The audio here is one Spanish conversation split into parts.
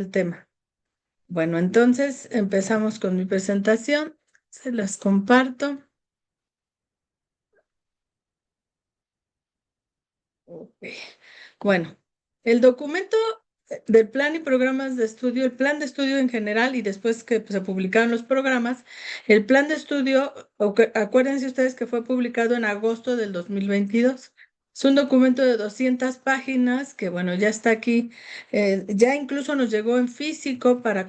el tema. Bueno, entonces empezamos con mi presentación. Se las comparto. Ok. Bueno, el documento del plan y programas de estudio, el plan de estudio en general y después que se publicaron los programas, el plan de estudio, acuérdense ustedes que fue publicado en agosto del 2022. Es un documento de 200 páginas que, bueno, ya está aquí. Ya incluso nos llegó en físico para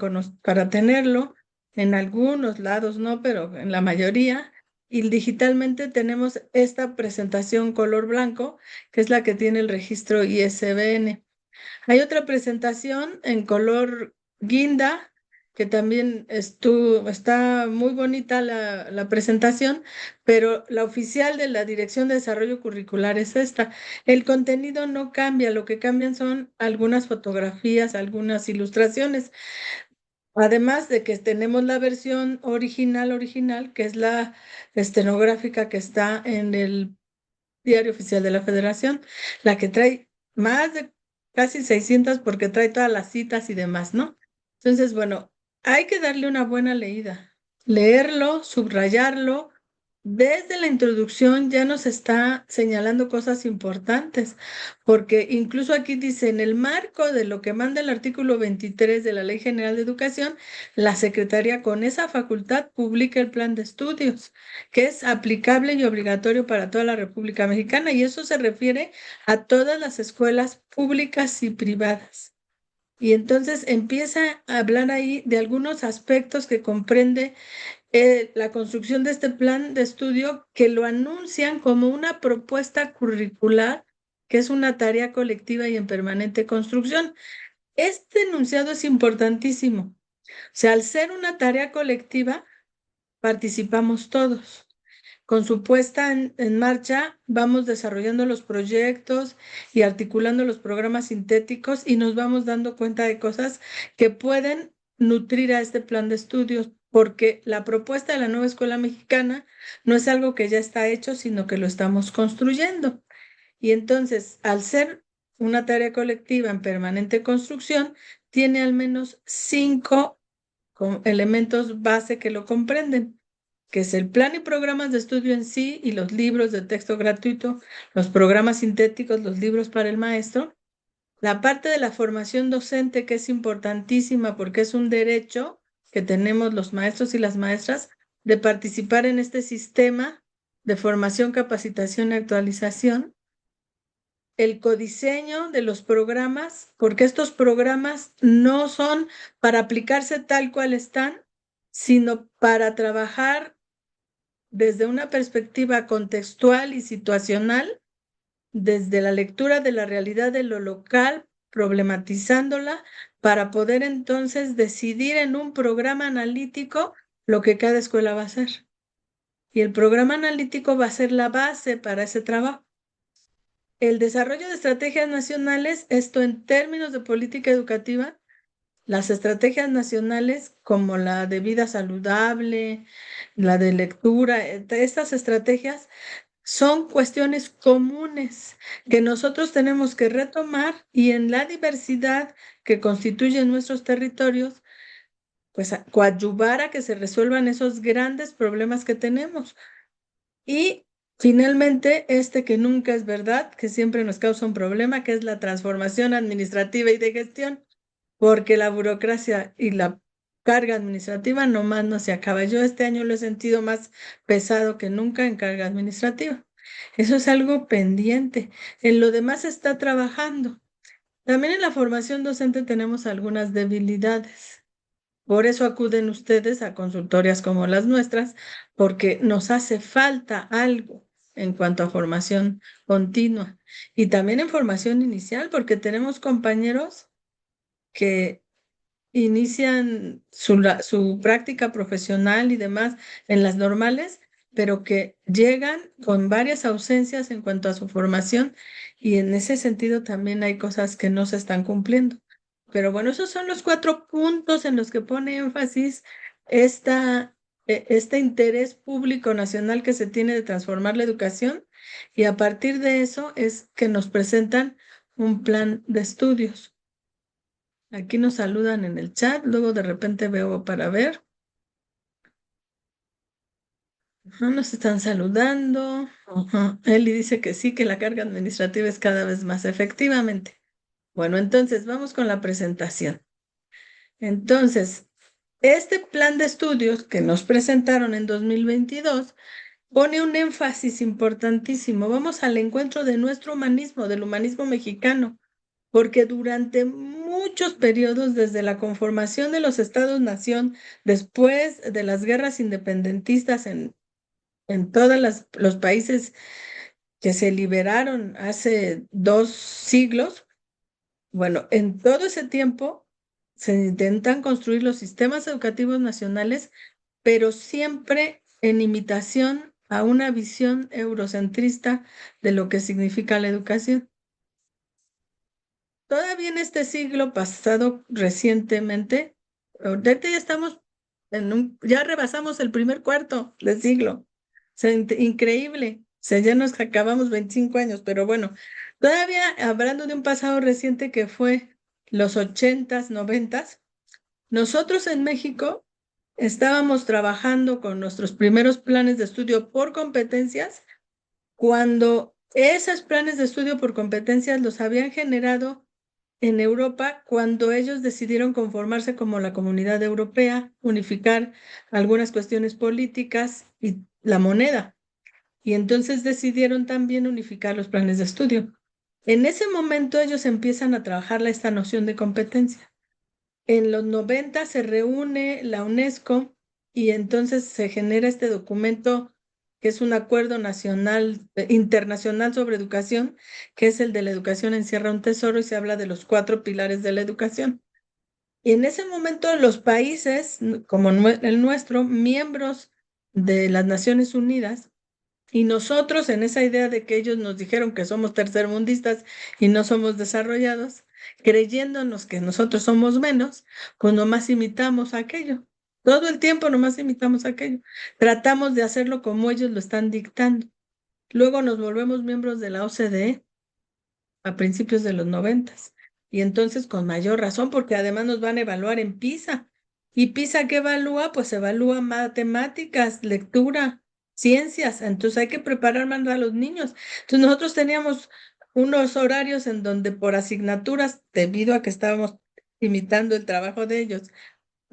tenerlo. En algunos lados no, pero en la mayoría. Y digitalmente tenemos esta presentación color blanco, que es la que tiene el registro ISBN. Hay otra presentación en color guinda, que también está muy bonita la presentación, pero la oficial de la Dirección de Desarrollo Curricular es esta. El contenido no cambia, lo que cambian son algunas fotografías, algunas ilustraciones. Además de que tenemos la versión original, que es la estenográfica que está en el Diario Oficial de la Federación, la que trae más de casi 600 porque trae todas las citas y demás, ¿no? Entonces, bueno, hay que darle una buena leída, leerlo, subrayarlo. Desde la introducción ya nos está señalando cosas importantes, porque incluso aquí dice, en el marco de lo que manda el artículo 23 de la Ley General de Educación, la Secretaría con esa facultad publica el plan de estudios, que es aplicable y obligatorio para toda la República Mexicana, y eso se refiere a todas las escuelas públicas y privadas. Y entonces empieza a hablar ahí de algunos aspectos que comprende la construcción de este plan de estudio, que lo anuncian como una propuesta curricular, que es una tarea colectiva y en permanente construcción. Este enunciado es importantísimo. O sea, al ser una tarea colectiva, participamos todos. Con su puesta en marcha, vamos desarrollando los proyectos y articulando los programas sintéticos y nos vamos dando cuenta de cosas que pueden nutrir a este plan de estudios, porque la propuesta de la nueva escuela mexicana no es algo que ya está hecho, sino que lo estamos construyendo. Y entonces, al ser una tarea colectiva en permanente construcción, tiene al menos 5 elementos base que lo comprenden, que es el plan y programas de estudio en sí y los libros de texto gratuito, los programas sintéticos, los libros para el maestro, la parte de la formación docente, que es importantísima porque es un derecho que tenemos los maestros y las maestras de participar en este sistema de formación, capacitación y actualización, el codiseño de los programas, porque estos programas no son para aplicarse tal cual están, sino para trabajar desde una perspectiva contextual y situacional, desde la lectura de la realidad de lo local, problematizándola para poder entonces decidir en un programa analítico lo que cada escuela va a hacer. Y el programa analítico va a ser la base para ese trabajo. El desarrollo de estrategias nacionales, esto en términos de política educativa, las estrategias nacionales como la de vida saludable, la de lectura, estas estrategias son cuestiones comunes que nosotros tenemos que retomar y en la diversidad que constituyen nuestros territorios, pues coadyuvar a que se resuelvan esos grandes problemas que tenemos. Y finalmente, este que nunca es verdad, que siempre nos causa un problema, que es la transformación administrativa y de gestión, porque la burocracia y la carga administrativa nomás no se acaba. Yo este año lo he sentido más pesado que nunca en carga administrativa. Eso es algo pendiente. En lo demás se está trabajando. También en la formación docente tenemos algunas debilidades. Por eso acuden ustedes a consultorias como las nuestras, porque nos hace falta algo en cuanto a formación continua y también en formación inicial, porque tenemos compañeros que inician su práctica profesional y demás en las normales, pero que llegan con varias ausencias en cuanto a su formación y en ese sentido también hay cosas que no se están cumpliendo. Pero bueno, esos son los 4 puntos en los que pone énfasis este interés público nacional que se tiene de transformar la educación, y a partir de eso es que nos presentan un plan de estudios. Aquí nos saludan en el chat, luego de repente veo para ver. Ajá, nos están saludando. Ajá. Eli dice que sí, que la carga administrativa es cada vez más efectivamente. Bueno, entonces vamos con la presentación. Entonces, este plan de estudios que nos presentaron en 2022 pone un énfasis importantísimo. Vamos al encuentro de nuestro humanismo, del humanismo mexicano, porque durante muchos periodos, desde la conformación de los estados-nación, después de las guerras independentistas en todos los países que se liberaron hace 2 siglos, bueno, en todo ese tiempo se intentan construir los sistemas educativos nacionales, pero siempre en imitación a una visión eurocentrista de lo que significa la educación. Todavía en este siglo pasado recientemente, ahorita ya estamos ya rebasamos el primer cuarto del siglo. O sea, increíble. O sea, ya nos acabamos 25 años, pero bueno, todavía hablando de un pasado reciente que fue los 80s, 90s, nosotros en México estábamos trabajando con nuestros primeros planes de estudio por competencias cuando esos planes de estudio por competencias los habían generado en Europa cuando ellos decidieron conformarse como la Comunidad Europea, unificar algunas cuestiones políticas y la moneda. Y entonces decidieron también unificar los planes de estudio. En ese momento ellos empiezan a trabajar esta noción de competencia. En los 90 se reúne la UNESCO y entonces se genera este documento que es un acuerdo nacional, internacional sobre educación, que es el de la educación encierra un tesoro y se habla de los 4 pilares de la educación. Y en ese momento los países, como el nuestro, miembros de las Naciones Unidas, y nosotros en esa idea de que ellos nos dijeron que somos tercermundistas y no somos desarrollados, creyéndonos que nosotros somos menos, pues nomás imitamos aquello. Todo el tiempo nomás imitamos aquello. Tratamos de hacerlo como ellos lo están dictando. Luego nos volvemos miembros de la OCDE a principios de los 90. Y entonces con mayor razón, porque además nos van a evaluar en PISA. ¿Y PISA qué evalúa? Pues evalúa matemáticas, lectura, ciencias. Entonces hay que preparar más a los niños. Entonces nosotros teníamos unos horarios en donde por asignaturas, debido a que estábamos imitando el trabajo de ellos,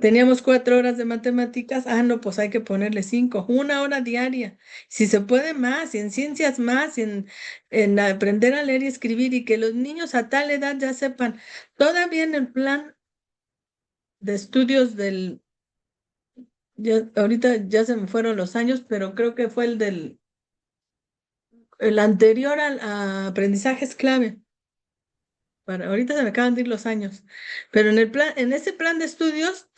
teníamos 4 horas de matemáticas. Ah, no, pues hay que ponerle 5, 1 hora diaria. Si se puede más, y en ciencias más, y en aprender a leer y escribir, y que los niños a tal edad ya sepan. Todavía en el plan de estudios ahorita ya se me fueron los años, pero creo que fue el anterior a aprendizajes clave. Ahorita se me acaban de ir los años, pero en ese plan de estudios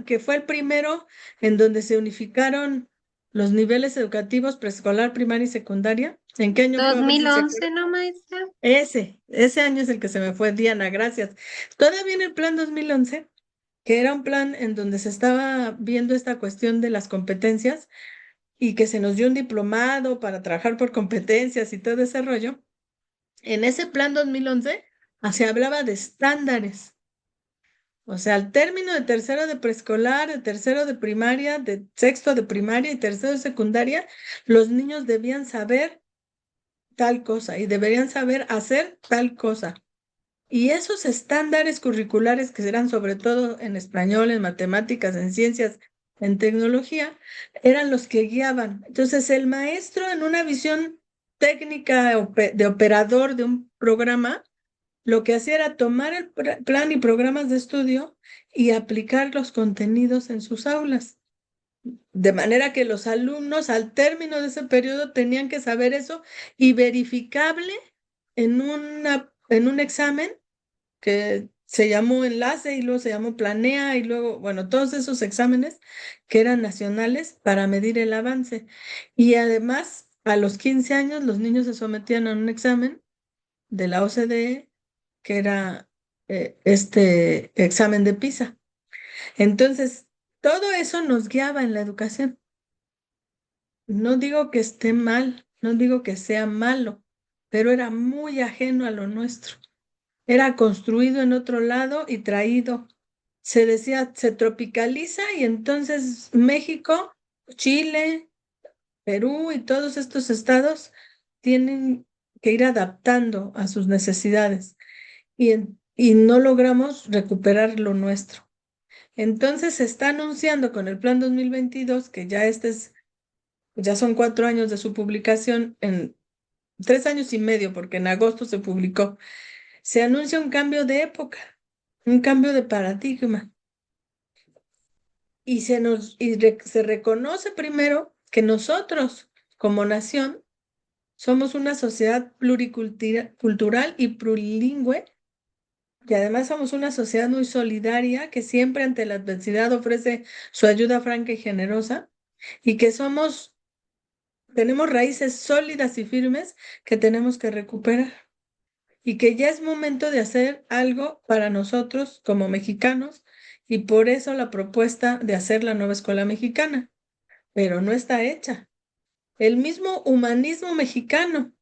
que fue el primero en donde se unificaron los niveles educativos preescolar, primaria y secundaria. ¿En qué año fue? A ver si se acuerdan. 2011, ¿no, maestra? Ese año es el que se me fue, Diana, gracias. Todavía en el plan 2011, que era un plan en donde se estaba viendo esta cuestión de las competencias y que se nos dio un diplomado para trabajar por competencias y todo ese rollo. En ese plan 2011 se hablaba de estándares. O sea, al término de tercero de preescolar, de tercero de primaria, de sexto de primaria y tercero de secundaria, los niños debían saber tal cosa y deberían saber hacer tal cosa. Y esos estándares curriculares que eran sobre todo en español, en matemáticas, en ciencias, en tecnología, eran los que guiaban. Entonces, el maestro en una visión técnica de operador de un programa, lo que hacía era tomar el plan y programas de estudio y aplicar los contenidos en sus aulas. De manera que los alumnos al término de ese periodo tenían que saber eso y verificable en un examen que se llamó enlace y luego se llamó planea y luego, bueno, todos esos exámenes que eran nacionales para medir el avance. Y además, a los 15 años los niños se sometían a un examen de la OCDE que era este examen de PISA. Entonces, todo eso nos guiaba en la educación. No digo que esté mal, no digo que sea malo, pero era muy ajeno a lo nuestro. era construido en otro lado y traído. Se decía, se tropicaliza y entonces México, Chile, Perú y todos estos estados tienen que ir adaptando a sus necesidades y no logramos recuperar lo nuestro. Entonces se está anunciando con el Plan 2022, que ya ya son 4 años de su publicación, en 3 años y medio, porque en agosto se publicó, se anuncia un cambio de época, un cambio de paradigma. Se reconoce primero que nosotros, como nación, somos una sociedad pluricultural y plurilingüe, y además somos una sociedad muy solidaria que siempre ante la adversidad ofrece su ayuda franca y generosa, y que tenemos raíces sólidas y firmes que tenemos que recuperar, y que ya es momento de hacer algo para nosotros como mexicanos, y por eso la propuesta de hacer la nueva escuela mexicana, pero no está hecha. El mismo humanismo mexicano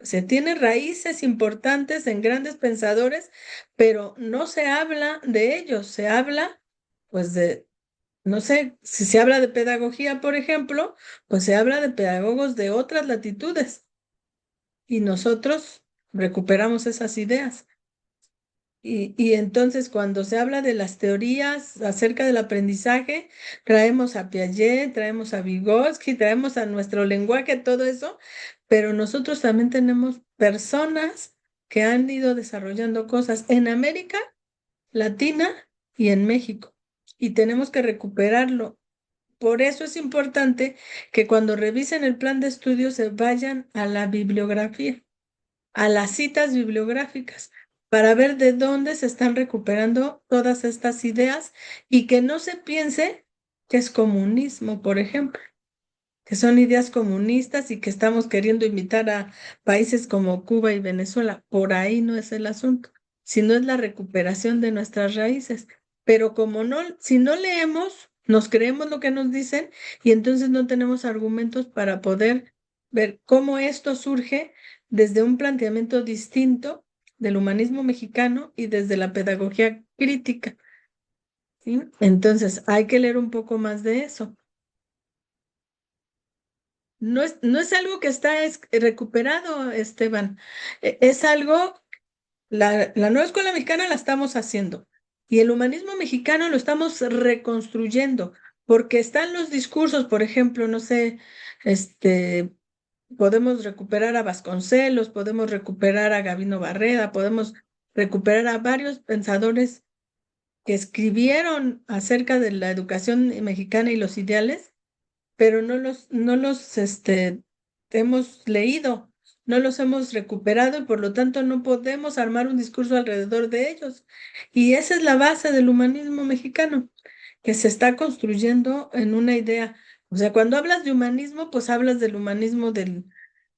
se tiene raíces importantes en grandes pensadores, pero no se habla de ellos, se habla pues no sé, si se habla de pedagogía, por ejemplo, pues se habla de pedagogos de otras latitudes y nosotros recuperamos esas ideas. Y entonces cuando se habla de las teorías acerca del aprendizaje, traemos a Piaget, traemos a Vygotsky, traemos a nuestro lenguaje, todo eso, pero nosotros también tenemos personas que han ido desarrollando cosas en América Latina y en México, y tenemos que recuperarlo. Por eso es importante que cuando revisen el plan de estudio se vayan a la bibliografía, a las citas bibliográficas, para ver de dónde se están recuperando todas estas ideas y que no se piense que es comunismo, por ejemplo, que son ideas comunistas y que estamos queriendo imitar a países como Cuba y Venezuela. Por ahí no es el asunto, sino es la recuperación de nuestras raíces. Pero como no, si no leemos, nos creemos lo que nos dicen y entonces no tenemos argumentos para poder ver cómo esto surge desde un planteamiento distinto del humanismo mexicano y desde la pedagogía crítica, ¿sí? Entonces hay que leer un poco más de eso. No es algo que está recuperado, Esteban. Es algo, la nueva escuela mexicana la estamos haciendo y el humanismo mexicano lo estamos reconstruyendo porque están los discursos, por ejemplo, no sé, este, podemos recuperar a Vasconcelos, podemos recuperar a Gabino Barreda, podemos recuperar a varios pensadores que escribieron acerca de la educación mexicana y los ideales, pero no los hemos leído, no los hemos recuperado y por lo tanto no podemos armar un discurso alrededor de ellos. Y esa es la base del humanismo mexicano, que se está construyendo en una idea. O sea, cuando hablas de humanismo, pues hablas del humanismo de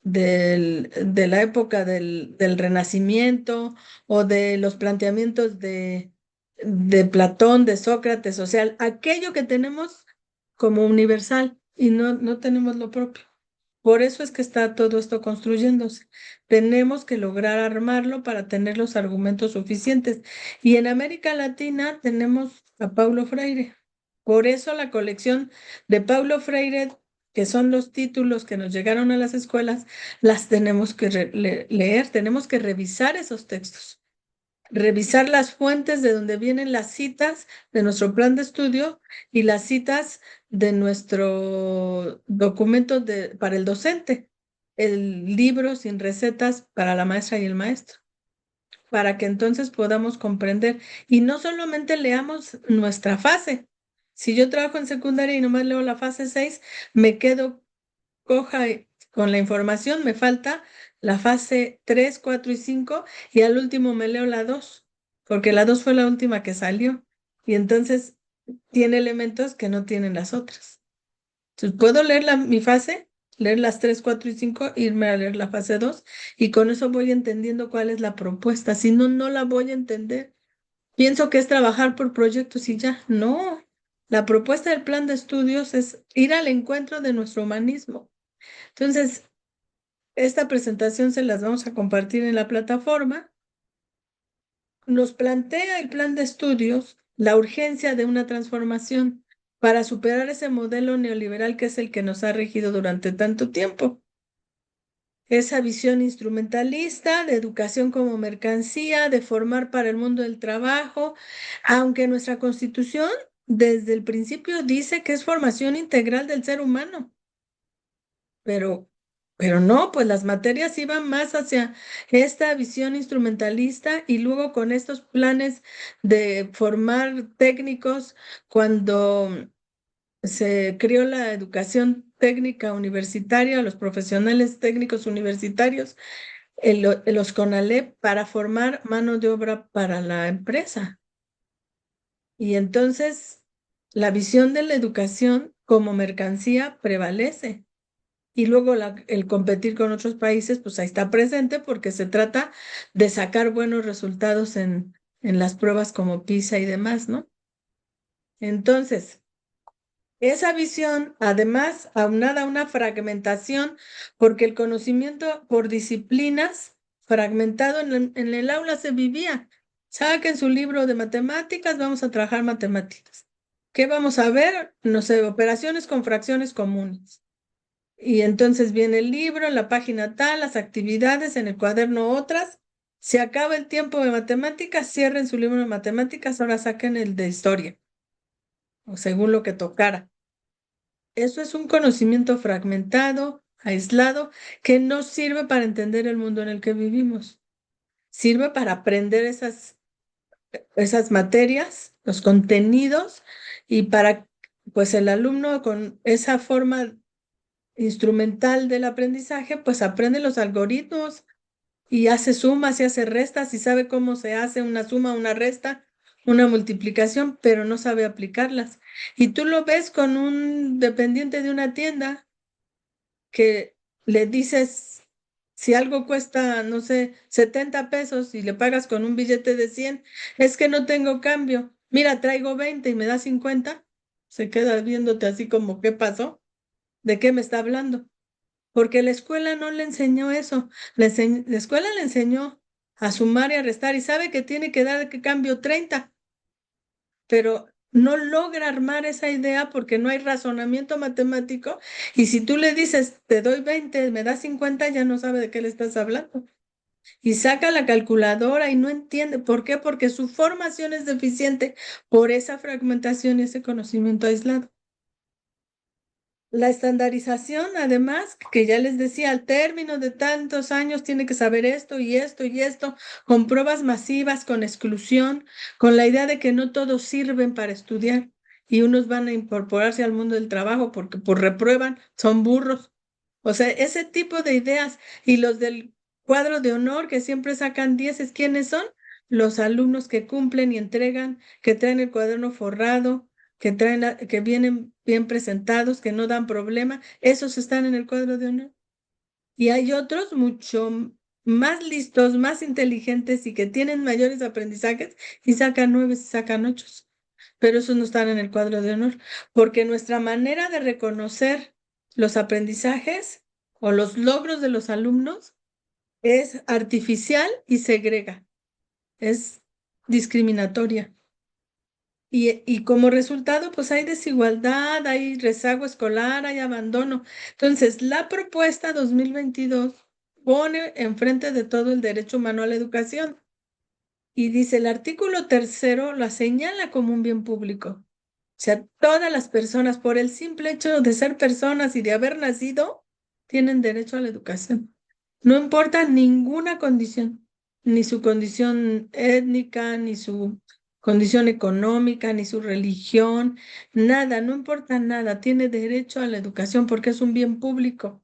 la época del Renacimiento o de los planteamientos de Platón, de Sócrates, o sea, aquello que tenemos como universal y no tenemos lo propio. Por eso es que está todo esto construyéndose. Tenemos que lograr armarlo para tener los argumentos suficientes. Y en América Latina tenemos a Paulo Freire. Por eso la colección de Paulo Freire, que son los títulos que nos llegaron a las escuelas, las tenemos que leer, tenemos que revisar esos textos, revisar las fuentes de donde vienen las citas de nuestro plan de estudio y las citas de nuestro documento para el docente, el libro sin recetas para la maestra y el maestro, para que entonces podamos comprender y no solamente leamos nuestra fase. Si yo trabajo en secundaria y nomás leo la fase 6, me quedo coja con la información, me falta la fase 3, 4 y 5 y al último me leo la 2 porque la 2 fue la última que salió y entonces tiene elementos que no tienen las otras. Entonces puedo leer mi fase, leer las 3, 4 y 5, irme a leer la fase 2 y con eso voy entendiendo cuál es la propuesta. Si no, no la voy a entender. Pienso que es trabajar por proyectos y ya. No, la propuesta del plan de estudios es ir al encuentro de nuestro humanismo. Entonces, esta presentación se las vamos a compartir en la plataforma nos plantea el plan de estudios la urgencia de una transformación para superar ese modelo neoliberal que es el que nos ha regido durante tanto tiempo. Esa visión instrumentalista de educación como mercancía, de formar para el mundo del trabajo, aunque nuestra Constitución desde el principio dice que es formación integral del ser humano, pero, pero no, pues las materias iban más hacia esta visión instrumentalista y luego con estos planes de formar técnicos cuando se creó la educación técnica universitaria, los profesionales técnicos universitarios, los CONALEP, para formar mano de obra para la empresa. Y entonces la visión de la educación como mercancía prevalece. Y luego el competir con otros países, pues ahí está presente porque se trata de sacar buenos resultados en las pruebas como PISA y demás, ¿no? Entonces, esa visión, además, aunada a una fragmentación, porque el conocimiento por disciplinas fragmentado en el aula se vivía. Saquen su libro de matemáticas, vamos a trabajar matemáticas. ¿Qué vamos a ver? No sé, operaciones con fracciones comunes. Y entonces viene el libro, en la página tal, las actividades, en el cuaderno otras. Se acaba el tiempo de matemáticas, cierren su libro de matemáticas, ahora saquen el de historia, o según lo que tocara. Eso es un conocimiento fragmentado, aislado, que no sirve para entender el mundo en el que vivimos. Sirve para aprender esas materias, los contenidos, y para, pues el alumno con esa forma instrumental del aprendizaje, pues aprende los algoritmos y hace sumas y hace restas y sabe cómo se hace una suma, una resta, una multiplicación, pero no sabe aplicarlas. Y tú lo ves con un dependiente de una tienda que le dices, si algo cuesta, no sé, 70 pesos y le pagas con un billete de 100, es que no tengo cambio. Mira, traigo 20 y me da 50. Se queda viéndote así como, ¿qué pasó? ¿De qué me está hablando? Porque la escuela no le enseñó eso. La escuela le enseñó a sumar y a restar y sabe que tiene que dar de cambio 30, pero no logra armar esa idea porque no hay razonamiento matemático y si tú le dices, te doy 20, me das 50, ya no sabe de qué le estás hablando. Y saca la calculadora y no entiende. ¿Por qué? Porque su formación es deficiente por esa fragmentación y ese conocimiento aislado. La estandarización, además, que ya les decía, al término de tantos años tiene que saber esto y esto y esto, con pruebas masivas, con exclusión, con la idea de que no todos sirven para estudiar y unos van a incorporarse al mundo del trabajo porque por reprueban, son burros. O sea, ese tipo de ideas y los del cuadro de honor que siempre sacan 10, ¿quiénes son? Los alumnos que cumplen y entregan, que traen el cuaderno forrado, que traen, que vienen bien presentados, que no dan problema, esos están en el cuadro de honor. Y hay otros mucho más listos, más inteligentes y que tienen mayores aprendizajes y sacan 9 y sacan 8. Pero esos no están en el cuadro de honor, porque nuestra manera de reconocer los aprendizajes o los logros de los alumnos es artificial y segrega, es discriminatoria. Y como resultado, pues hay desigualdad, hay rezago escolar, hay abandono. Entonces, la propuesta 2022 pone enfrente de todo el derecho humano a la educación y dice, el artículo tercero la señala como un bien público. O sea, todas las personas, por el simple hecho de ser personas y de haber nacido, tienen derecho a la educación. No importa ninguna condición, ni su condición étnica, ni su condición económica, ni su religión, nada, no importa nada, tiene derecho a la educación porque es un bien público.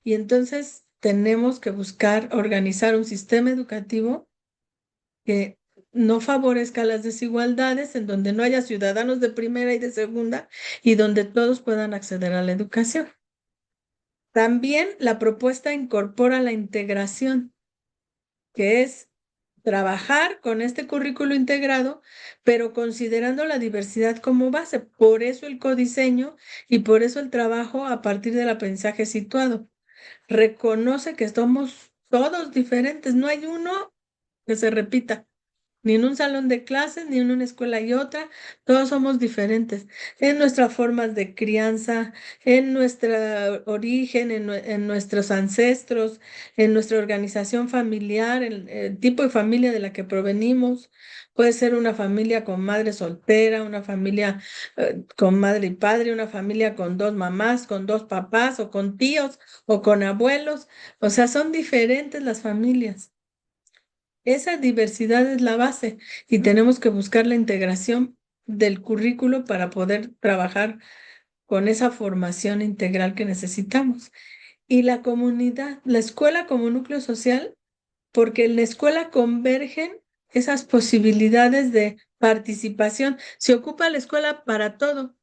Y entonces tenemos que buscar organizar un sistema educativo que no favorezca las desigualdades, en donde no haya ciudadanos de primera y de segunda y donde todos puedan acceder a la educación. También la propuesta incorpora la integración, que es trabajar con este currículo integrado, pero considerando la diversidad como base. Por eso el codiseño y por eso el trabajo a partir del aprendizaje situado. Reconoce que somos todos diferentes, no hay uno que se repita. ni en un salón de clases, ni en una escuela y otra. Todos somos diferentes en nuestras formas de crianza, en nuestro origen, en nuestros ancestros, en nuestra organización familiar, el tipo de familia de la que provenimos. Puede ser una familia con madre soltera, una familia con madre y padre, una familia con dos mamás, con dos papás, o con tíos, o con abuelos. O sea, son diferentes las familias. Esa diversidad es la base y tenemos que buscar la integración del currículo para poder trabajar con esa formación integral que necesitamos. Y la comunidad, la escuela como núcleo social, porque en la escuela convergen esas posibilidades de participación. Se ocupa la escuela para todo.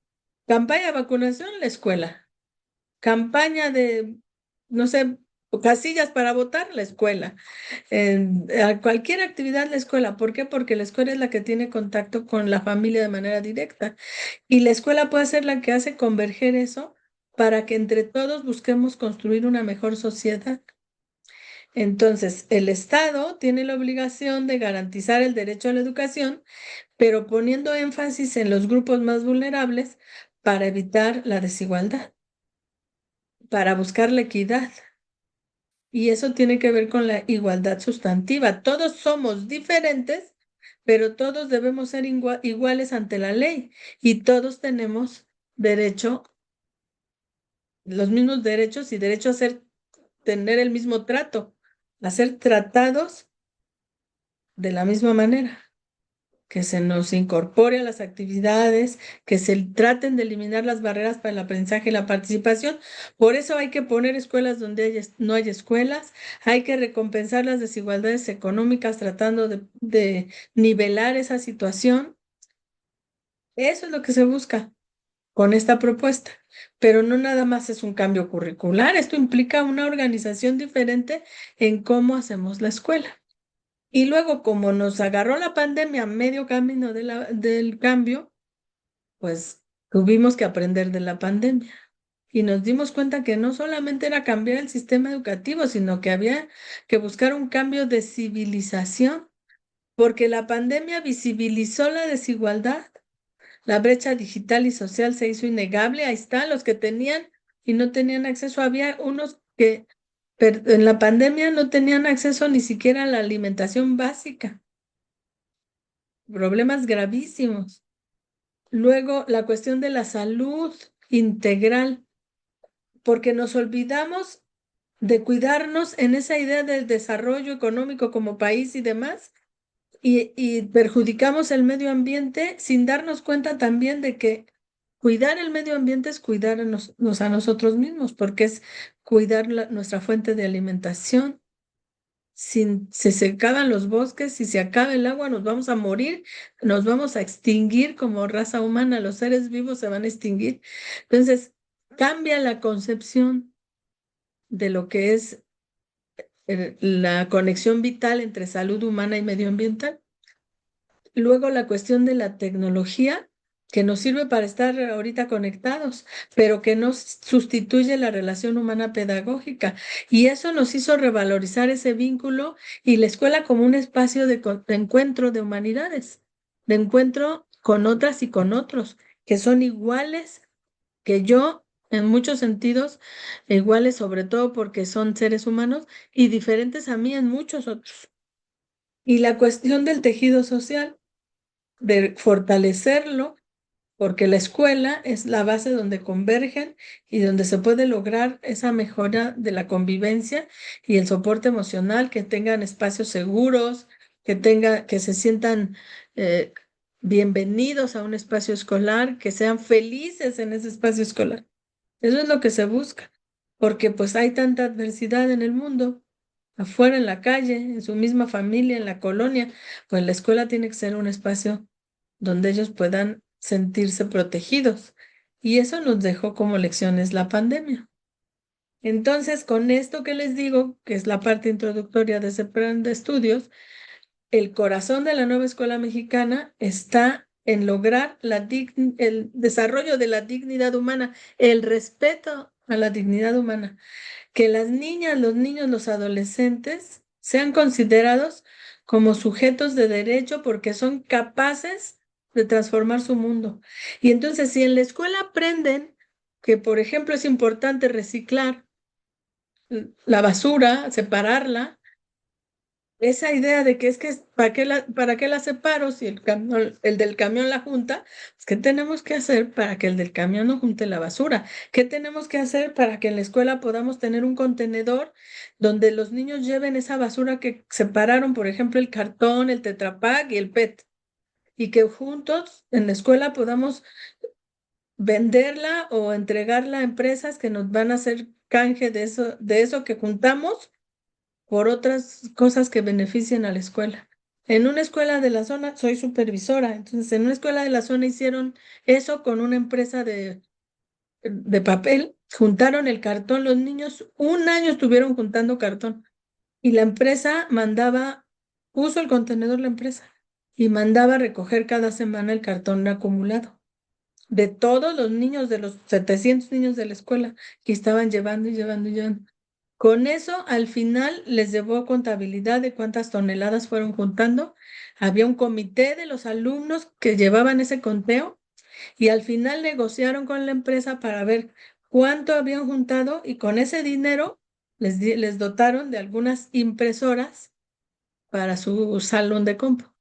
Campaña de vacunación, la escuela. Campaña de, no sé, casillas para votar, la escuela. A cualquier actividad, la escuela. ¿Por qué? Porque la escuela es la que tiene contacto con la familia de manera directa. Y la escuela puede ser la que hace converger eso para que entre todos busquemos construir una mejor sociedad. Entonces, el Estado tiene la obligación de garantizar el derecho a la educación, pero poniendo énfasis en los grupos más vulnerables para evitar la desigualdad, para buscar la equidad. Y eso tiene que ver con la igualdad sustantiva. Todos somos diferentes, pero todos debemos ser iguales ante la ley y todos tenemos derecho, los mismos derechos y derecho a tener el mismo trato, a ser tratados de la misma manera, que se nos incorpore a las actividades, que se traten de eliminar las barreras para el aprendizaje y la participación. Por eso hay que poner escuelas donde no hay escuelas, hay que recompensar las desigualdades económicas tratando de nivelar esa situación. Eso es lo que se busca con esta propuesta, pero no nada más es un cambio curricular, esto implica una organización diferente en cómo hacemos la escuela. Y luego, como nos agarró la pandemia a medio camino del cambio, pues tuvimos que aprender de la pandemia. Y nos dimos cuenta que no solamente era cambiar el sistema educativo, sino que había que buscar un cambio de civilización, porque la pandemia visibilizó la desigualdad, la brecha digital y social se hizo innegable. Ahí están los que tenían y no tenían acceso. Había unos que en la pandemia no tenían acceso ni siquiera a la alimentación básica. Problemas gravísimos. Luego, la cuestión de la salud integral, porque nos olvidamos de cuidarnos en esa idea del desarrollo económico como país y demás, y perjudicamos el medio ambiente sin darnos cuenta también de que cuidar el medio ambiente es cuidar a nosotros mismos, porque es cuidar nuestra fuente de alimentación. Si se acaban los bosques, si se acaba el agua, nos vamos a morir, nos vamos a extinguir como raza humana, los seres vivos se van a extinguir. Entonces, cambia la concepción de lo que es la conexión vital entre salud humana y medioambiental. Luego la cuestión de la tecnología, que nos sirve para estar ahorita conectados, pero que no sustituye la relación humana pedagógica. Y eso nos hizo revalorizar ese vínculo y la escuela como un espacio de encuentro de humanidades, de encuentro con otras y con otros, que son iguales que yo en muchos sentidos, iguales sobre todo porque son seres humanos y diferentes a mí en muchos otros. Y la cuestión del tejido social de fortalecerlo, porque la escuela es la base donde convergen y donde se puede lograr esa mejora de la convivencia y el soporte emocional, que tengan espacios seguros, que se sientan eh, bienvenidos a un espacio escolar, que sean felices en ese espacio escolar. Eso es lo que se busca, porque pues hay tanta adversidad en el mundo, afuera en la calle, en su misma familia, en la colonia, pues la escuela tiene que ser un espacio donde ellos puedan sentirse protegidos. Y eso nos dejó como lecciones la pandemia. Entonces, con esto que les digo, que es la parte introductoria de ese plan de estudios, el corazón de la nueva escuela mexicana está en lograr el desarrollo de la dignidad humana, el respeto a la dignidad humana, que las niñas, los niños, los adolescentes sean considerados como sujetos de derecho porque son capaces de transformar su mundo. Y entonces, si en la escuela aprenden que, por ejemplo, es importante reciclar la basura, separarla, esa idea de que es que para qué la separo si el del camión la junta, pues, ¿qué tenemos que hacer para que el del camión no junte la basura? ¿Qué tenemos que hacer para que en la escuela podamos tener un contenedor donde los niños lleven esa basura que separaron, por ejemplo, el cartón, el Tetra Pak y el PET? Y que juntos en la escuela podamos venderla o entregarla a empresas que nos van a hacer canje de eso que juntamos por otras cosas que beneficien a la escuela. En una escuela de la zona, soy supervisora, entonces en una escuela de la zona hicieron eso con una empresa de papel, juntaron el cartón, los niños un año estuvieron juntando cartón y la empresa puso el contenedor la empresa y mandaba recoger cada semana el cartón acumulado de todos los niños, de los 700 niños de la escuela que estaban llevando y llevando y llevando. Con eso, al final les llevó contabilidad de cuántas toneladas fueron juntando. Había un comité de los alumnos que llevaban ese conteo y al final negociaron con la empresa para ver cuánto habían juntado y con ese dinero les dotaron de algunas impresoras para su salón de cómputo.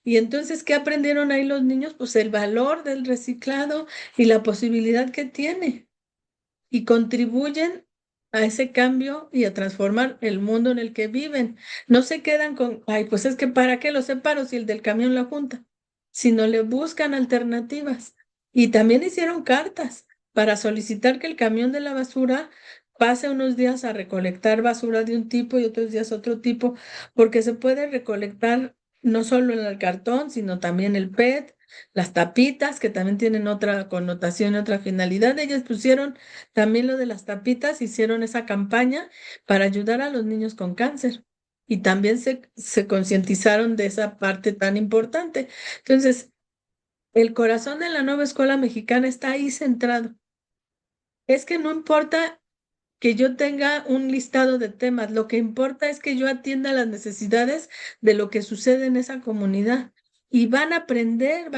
Y entonces, ¿qué aprendieron ahí los niños? Pues el valor del reciclado y la posibilidad que tiene y contribuyen a ese cambio y a transformar el mundo en el que viven. No se quedan con, ay, pues es que ¿para qué lo separo si el del camión la junta? Sino le buscan alternativas. Y también hicieron cartas para solicitar que el camión de la basura pase unos días a recolectar basura de un tipo y otros días otro tipo, porque se puede recolectar no solo el cartón, sino también el PET, las tapitas, que también tienen otra connotación y otra finalidad. Ellos pusieron también lo de las tapitas, hicieron esa campaña para ayudar a los niños con cáncer y también se concientizaron de esa parte tan importante. Entonces, el corazón de la nueva escuela mexicana está ahí centrado. Es que no importa que yo tenga un listado de temas, lo que importa es que yo atienda las necesidades de lo que sucede en esa comunidad. Y van a aprender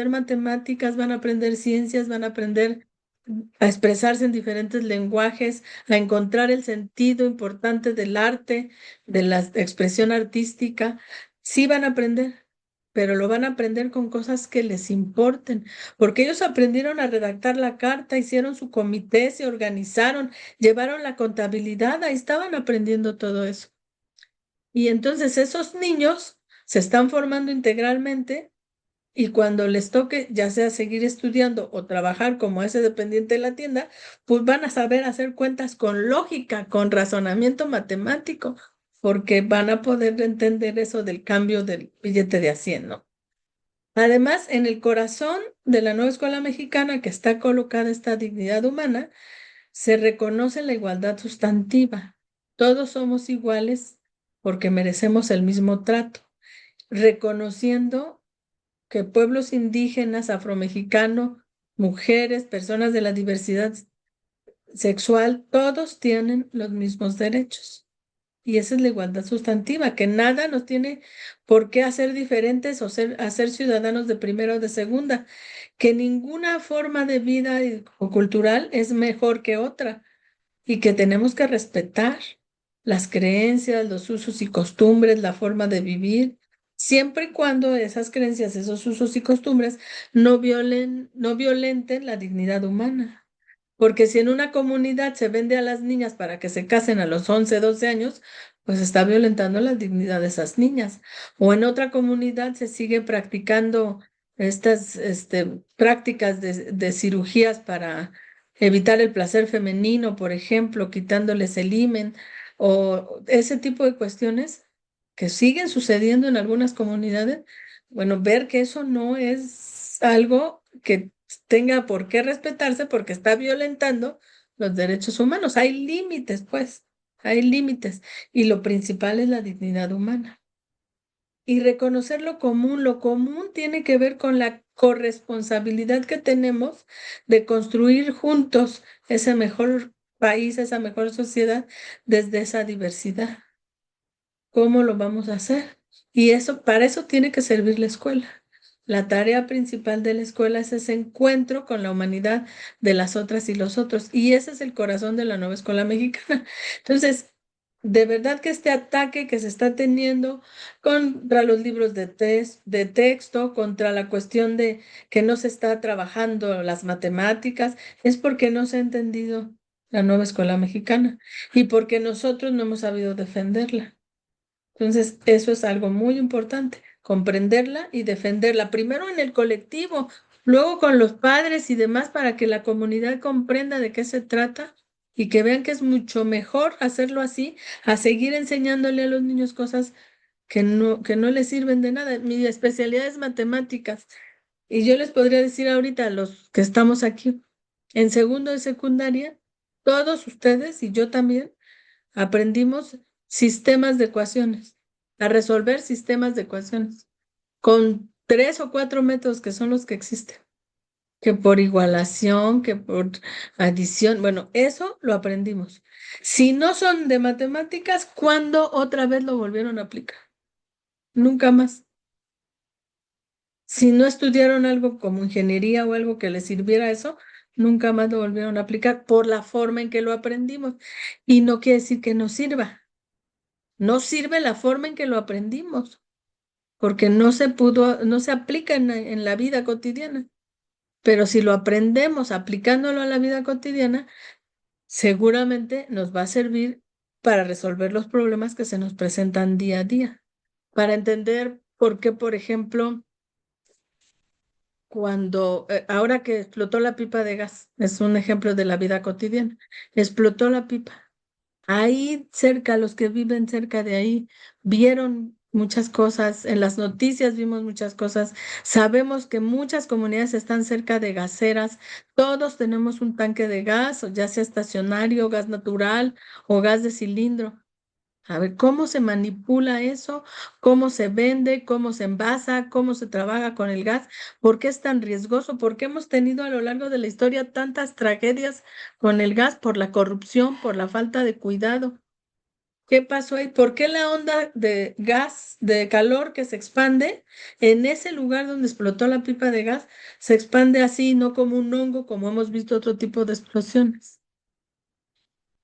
matemáticas, van a aprender ciencias, van a aprender a expresarse en diferentes lenguajes, a encontrar el sentido importante del arte, de la expresión artística. Sí van a aprender, pero lo van a aprender con cosas que les importen, porque ellos aprendieron a redactar la carta, hicieron su comité, se organizaron, llevaron la contabilidad, ahí estaban aprendiendo todo eso. Y entonces esos niños se están formando integralmente y cuando les toque, ya sea seguir estudiando o trabajar como ese dependiente de la tienda, pues van a saber hacer cuentas con lógica, con razonamiento matemático, porque van a poder entender eso del cambio del billete de a 100, ¿no? Además, en el corazón de la nueva escuela mexicana que está colocada esta dignidad humana, se reconoce la igualdad sustantiva. Todos somos iguales porque merecemos el mismo trato, reconociendo que pueblos indígenas, afromexicanos, mujeres, personas de la diversidad sexual, todos tienen los mismos derechos. Y esa es la igualdad sustantiva, que nada nos tiene por qué hacer diferentes o hacer ciudadanos de primera o de segunda, que ninguna forma de vida o cultural es mejor que otra y que tenemos que respetar las creencias, los usos y costumbres, la forma de vivir, siempre y cuando esas creencias, esos usos y costumbres no violenten la dignidad humana. Porque si en una comunidad se vende a las niñas para que se casen a los 11 12 años, pues está violentando la dignidad de esas niñas. O en otra comunidad se sigue practicando estas prácticas de cirugías para evitar el placer femenino, por ejemplo, quitándoles el himen, o ese tipo de cuestiones que siguen sucediendo en algunas comunidades. Bueno, ver que eso no es algo que tenga por qué respetarse porque está violentando los derechos humanos. Hay límites, pues, hay límites. Y lo principal es la dignidad humana. Y reconocer lo común tiene que ver con la corresponsabilidad que tenemos de construir juntos ese mejor país, esa mejor sociedad desde esa diversidad. ¿Cómo lo vamos a hacer? Y eso, para eso tiene que servir la escuela. La tarea principal de la escuela es ese encuentro con la humanidad de las otras y los otros. Y ese es el corazón de la nueva escuela mexicana. Entonces, de verdad que este ataque que se está teniendo contra los libros de texto, contra la cuestión de que no se está trabajando las matemáticas, es porque no se ha entendido la nueva escuela mexicana y porque nosotros no hemos sabido defenderla. Entonces, eso es algo muy importante, comprenderla y defenderla, primero en el colectivo, luego con los padres y demás, para que la comunidad comprenda de qué se trata y que vean que es mucho mejor hacerlo así, a seguir enseñándole a los niños cosas que no les sirven de nada. Mi especialidad es matemáticas y yo les podría decir ahorita a los que estamos aquí en segundo de secundaria, todos ustedes y yo también aprendimos sistemas de ecuaciones, a resolver sistemas de ecuaciones con 3 o 4 métodos que son los que existen, que por igualación, que por adición, bueno, eso lo aprendimos. Si no son de matemáticas, ¿cuándo otra vez lo volvieron a aplicar? Nunca más. Si no estudiaron algo como ingeniería o algo que les sirviera a eso, nunca más lo volvieron a aplicar por la forma en que lo aprendimos. Y no quiere decir que no sirva. No sirve la forma en que lo aprendimos, porque no se aplica en la vida cotidiana. Pero si lo aprendemos aplicándolo a la vida cotidiana, seguramente nos va a servir para resolver los problemas que se nos presentan día a día. Para entender por qué, por ejemplo, ahora que explotó la pipa de gas, es un ejemplo de la vida cotidiana, explotó la pipa. Ahí cerca, los que viven cerca de ahí, vieron muchas cosas, en las noticias vimos muchas cosas, sabemos que muchas comunidades están cerca de gaseras, todos tenemos un tanque de gas, o ya sea estacionario, gas natural o gas de cilindro. A ver, ¿cómo se manipula eso? ¿Cómo se vende? ¿Cómo se envasa? ¿Cómo se trabaja con el gas? ¿Por qué es tan riesgoso? ¿Por qué hemos tenido a lo largo de la historia tantas tragedias con el gas? Por la corrupción, por la falta de cuidado. ¿Qué pasó ahí? ¿Por qué la onda de gas, de calor que se expande en ese lugar donde explotó la pipa de gas, se expande así, no como un hongo, como hemos visto otro tipo de explosiones?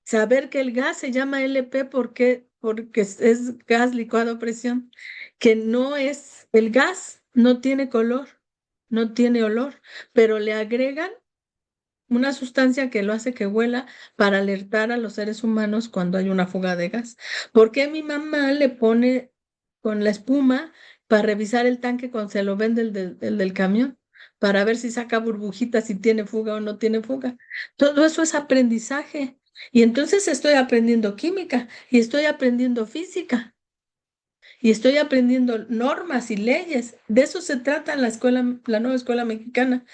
Saber que el gas se llama LP porque es gas licuado a presión, que no es, el gas no tiene color, no tiene olor, pero le agregan una sustancia que lo hace que huela para alertar a los seres humanos cuando hay una fuga de gas. ¿Por qué mi mamá le pone con la espuma para revisar el tanque cuando se lo vende el del camión? Para ver si saca burbujitas, si tiene fuga o no tiene fuga. Todo eso es aprendizaje. Y entonces estoy aprendiendo química y estoy aprendiendo física y estoy aprendiendo normas y leyes. De eso se trata la escuela, la nueva escuela mexicana,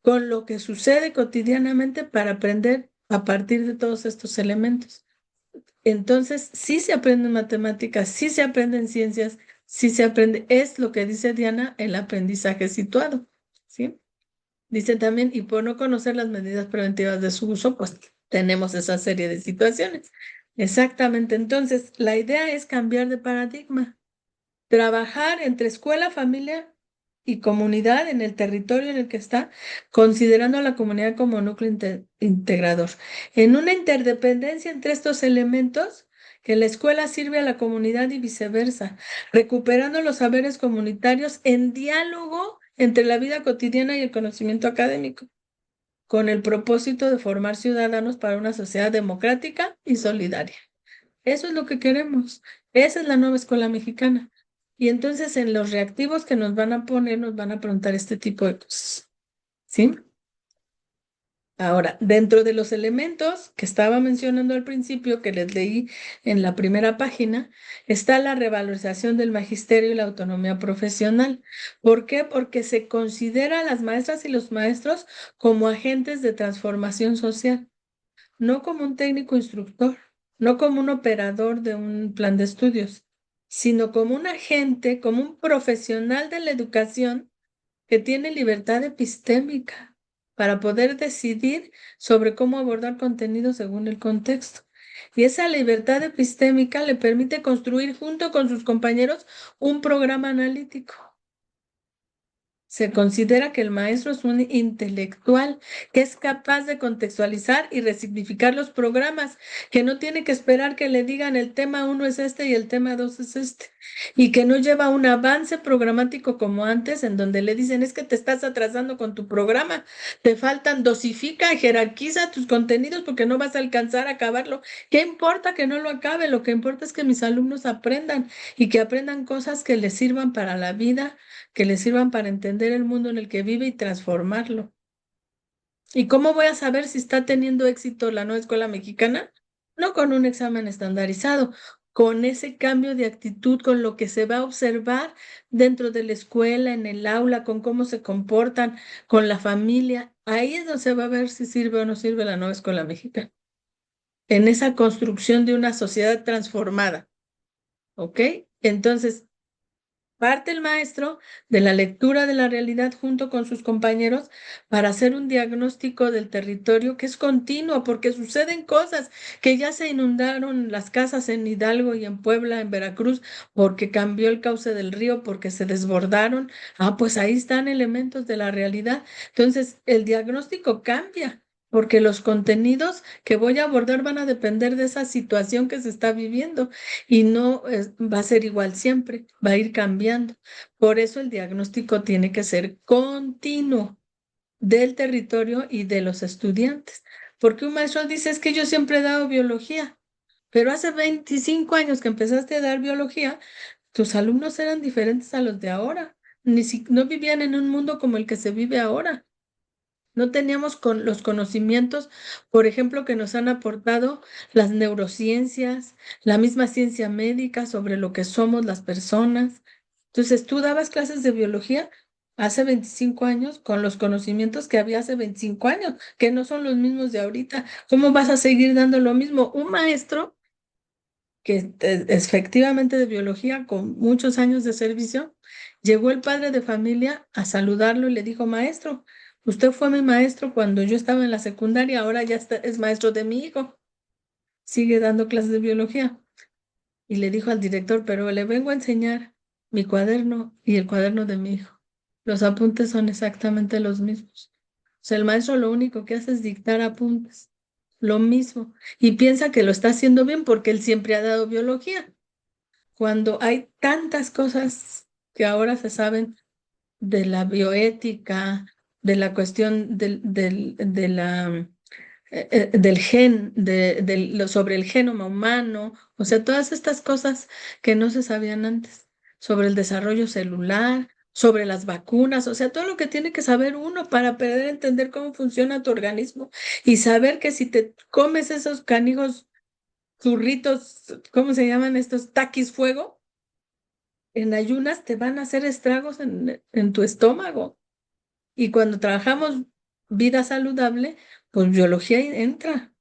con lo que sucede cotidianamente para aprender a partir de todos estos elementos. Entonces, sí se aprenden matemáticas, sí se aprenden ciencias, sí se aprende, es lo que dice Diana, el aprendizaje situado, ¿sí? Dice también, y por no conocer las medidas preventivas de su uso, pues tenemos esa serie de situaciones. Exactamente, entonces, la idea es cambiar de paradigma. Trabajar entre escuela, familia y comunidad en el territorio en el que está, considerando a la comunidad como núcleo integrador. En una interdependencia entre estos elementos, que la escuela sirve a la comunidad y viceversa, recuperando los saberes comunitarios en diálogo entre la vida cotidiana y el conocimiento académico, con el propósito de formar ciudadanos para una sociedad democrática y solidaria. Eso es lo que queremos. Esa es la nueva escuela mexicana. Y entonces en los reactivos que nos van a poner, nos van a preguntar este tipo de cosas. ¿Sí? Ahora, dentro de los elementos que estaba mencionando al principio, que les leí en la primera página, está la revalorización del magisterio y la autonomía profesional. ¿Por qué? Porque se considera a las maestras y los maestros como agentes de transformación social, no como un técnico instructor, no como un operador de un plan de estudios, sino como un agente, como un profesional de la educación que tiene libertad epistémica para poder decidir sobre cómo abordar contenido según el contexto. Y esa libertad epistémica le permite construir junto con sus compañeros un programa analítico. Se considera que el maestro es un intelectual que es capaz de contextualizar y resignificar los programas, que no tiene que esperar que le digan el tema uno es este y el tema dos es este, y que no lleva un avance programático como antes, en donde le dicen es que te estás atrasando con tu programa, te faltan, dosifica, jerarquiza tus contenidos porque no vas a alcanzar a acabarlo. ¿Qué importa que no lo acabe? Lo que importa es que mis alumnos aprendan y que aprendan cosas que les sirvan para la vida, que le sirvan para entender el mundo en el que vive y transformarlo. ¿Y cómo voy a saber si está teniendo éxito la nueva escuela mexicana? No con un examen estandarizado, con ese cambio de actitud, con lo que se va a observar dentro de la escuela, en el aula, con cómo se comportan, con la familia. Ahí es donde se va a ver si sirve o no sirve la nueva escuela mexicana. En esa construcción de una sociedad transformada. ¿Ok? Entonces, parte el maestro de la lectura de la realidad junto con sus compañeros para hacer un diagnóstico del territorio que es continuo, porque suceden cosas, que ya se inundaron las casas en Hidalgo y en Puebla, en Veracruz, porque cambió el cauce del río, porque se desbordaron. Ah, pues ahí están elementos de la realidad. Entonces, el diagnóstico cambia, porque los contenidos que voy a abordar van a depender de esa situación que se está viviendo y no va a ser igual siempre, va a ir cambiando. Por eso el diagnóstico tiene que ser continuo del territorio y de los estudiantes. Porque un maestro dice, es que yo siempre he dado biología, pero hace 25 años que empezaste a dar biología, tus alumnos eran diferentes a los de ahora. No vivían en un mundo como el que se vive ahora. No teníamos con los conocimientos, por ejemplo, que nos han aportado las neurociencias, la misma ciencia médica sobre lo que somos las personas. Entonces, tú dabas clases de biología hace 25 años con los conocimientos que había hace 25 años, que no son los mismos de ahorita. ¿Cómo vas a seguir dando lo mismo? Un maestro que efectivamente de biología, con muchos años de servicio, llegó el padre de familia a saludarlo y le dijo, maestro, usted fue mi maestro cuando yo estaba en la secundaria, ahora ya es maestro de mi hijo, sigue dando clases de biología. Y le dijo al director, pero le vengo a enseñar mi cuaderno y el cuaderno de mi hijo. Los apuntes son exactamente los mismos. O sea, el maestro lo único que hace es dictar apuntes, lo mismo, y piensa que lo está haciendo bien porque él siempre ha dado biología cuando hay tantas cosas que ahora se saben de la bioética, de la cuestión del gen, sobre el genoma humano, o sea, todas estas cosas que no se sabían antes, sobre el desarrollo celular, sobre las vacunas, o sea, todo lo que tiene que saber uno para poder entender cómo funciona tu organismo y saber que si te comes esos canijos zurritos, ¿cómo se llaman estos? Taquis fuego en ayunas te van a hacer estragos en tu estómago. Y cuando trabajamos vida saludable, pues biología entra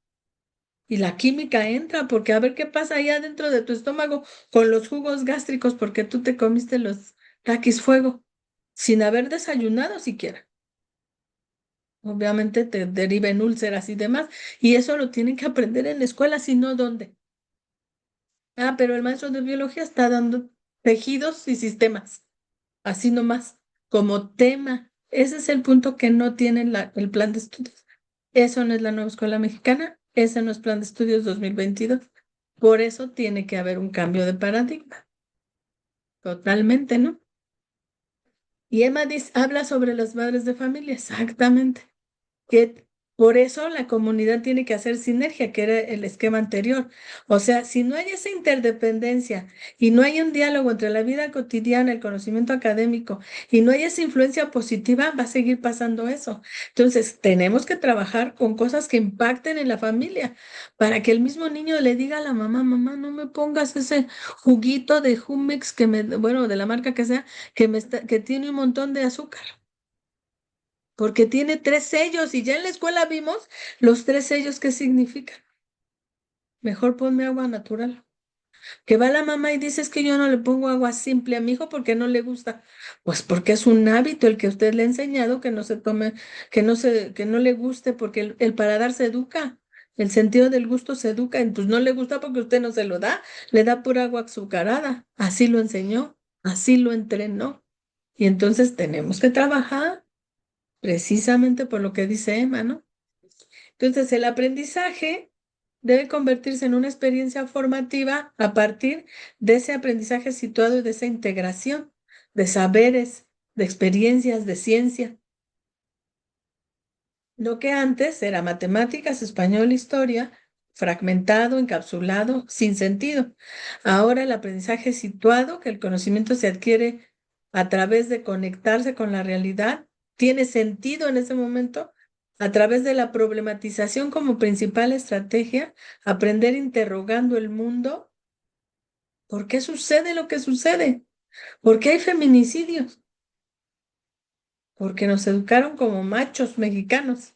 y la química entra, porque a ver qué pasa allá dentro de tu estómago con los jugos gástricos, porque tú te comiste los taquis fuego sin haber desayunado siquiera. Obviamente te deriven úlceras y demás, y eso lo tienen que aprender en la escuela, si no, ¿dónde? Ah, pero el maestro de biología está dando tejidos y sistemas. Así nomás, como tema. Ese es el punto que no tiene el plan de estudios. Eso no es la nueva escuela mexicana, ese no es plan de estudios 2022. Por eso tiene que haber un cambio de paradigma. Totalmente, ¿no? Y Emma habla sobre las madres de familia, exactamente. Que por eso la comunidad tiene que hacer sinergia, que era el esquema anterior. O sea, si no hay esa interdependencia y no hay un diálogo entre la vida cotidiana, el conocimiento académico, y no hay esa influencia positiva, va a seguir pasando eso. Entonces, tenemos que trabajar con cosas que impacten en la familia, para que el mismo niño le diga a la mamá, mamá, no me pongas ese juguito de Jumex bueno, de la marca que sea, que tiene un montón de azúcar porque tiene 3 sellos y ya en la escuela vimos los 3 sellos que significan. Mejor ponme agua natural. Que va la mamá y dice es que yo no le pongo agua simple a mi hijo porque no le gusta. Pues porque es un hábito el que usted le ha enseñado que no se tome, que no le guste porque el paladar se educa. El sentido del gusto se educa, pues no le gusta porque usted no se lo da, le da pura agua azucarada. Así lo enseñó, así lo entrenó. Y entonces tenemos que trabajar precisamente por lo que dice Emma, ¿no? Entonces el aprendizaje debe convertirse en una experiencia formativa a partir de ese aprendizaje situado y de esa integración de saberes, de experiencias, de ciencia. Lo que antes era matemáticas, español, historia, fragmentado, encapsulado, sin sentido. Ahora el aprendizaje situado, que el conocimiento se adquiere a través de conectarse con la realidad, tiene sentido en ese momento a través de la problematización como principal estrategia, aprender interrogando el mundo. ¿Por qué sucede lo que sucede? ¿Por qué hay feminicidios? Porque nos educaron como machos mexicanos.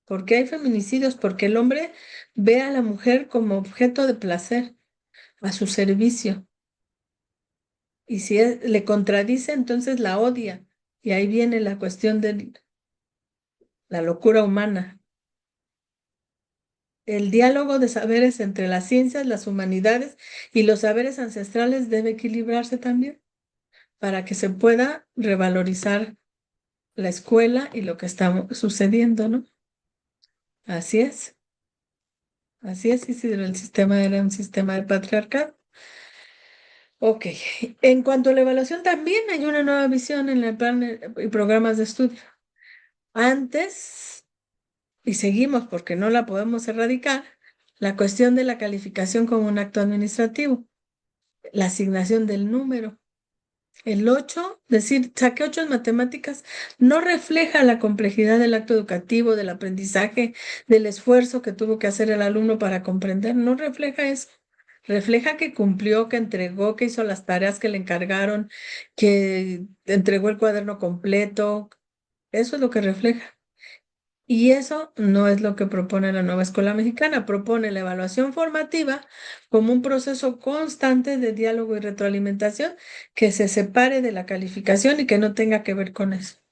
¿Por qué hay feminicidios? Porque el hombre ve a la mujer como objeto de placer, a su servicio. Y si le contradice, entonces la odia. Y ahí viene la cuestión de la locura humana. El diálogo de saberes entre las ciencias, las humanidades y los saberes ancestrales debe equilibrarse también para que se pueda revalorizar la escuela y lo que está sucediendo, ¿no? Así es. Así es, Isidro, el sistema era un sistema de patriarcado. Ok, en cuanto a la evaluación, también hay una nueva visión en el plan y programas de estudio. Antes, y seguimos porque no la podemos erradicar, la cuestión de la calificación como un acto administrativo, la asignación del número. El 8, decir, saqué 8 en matemáticas, no refleja la complejidad del acto educativo, del aprendizaje, del esfuerzo que tuvo que hacer el alumno para comprender, no refleja eso. Refleja que cumplió, que entregó, que hizo las tareas que le encargaron, que entregó el cuaderno completo. Eso es lo que refleja. Y eso no es lo que propone la nueva escuela mexicana. Propone la evaluación formativa como un proceso constante de diálogo y retroalimentación que se separe de la calificación y que no tenga que ver con eso.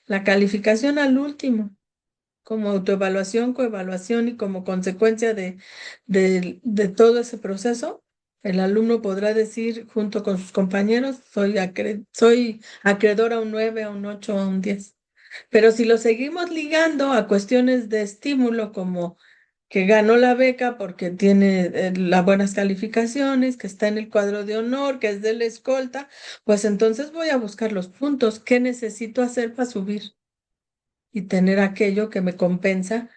La calificación al último, como autoevaluación, coevaluación y como consecuencia de todo ese proceso, el alumno podrá decir junto con sus compañeros, soy acreedor a un 9, a un 8, a un 10. Pero si lo seguimos ligando a cuestiones de estímulo como que ganó la beca porque tiene las buenas calificaciones, que está en el cuadro de honor, que es de la escolta, pues entonces voy a buscar los puntos. ¿Qué necesito hacer para subir y tener aquello que me compensa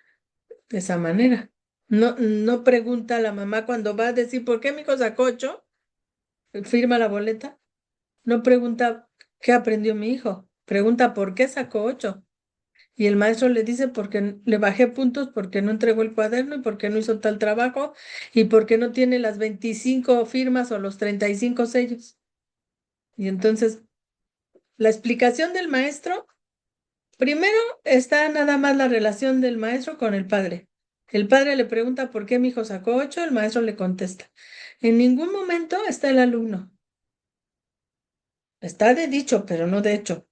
de esa manera? No, no pregunta a la mamá cuando va a decir, ¿por qué mi hijo sacó 8? Firma la boleta. No pregunta, ¿qué aprendió mi hijo? Pregunta, ¿por qué sacó 8? Y el maestro le dice porque le bajé puntos porque no entregó el cuaderno y porque no hizo tal trabajo y porque no tiene las 25 firmas o los 35 sellos. Y entonces la explicación del maestro, primero está nada más la relación del maestro con el padre. El padre le pregunta por qué mi hijo sacó 8, el maestro le contesta. En ningún momento está el alumno. Está de dicho, pero no de hecho.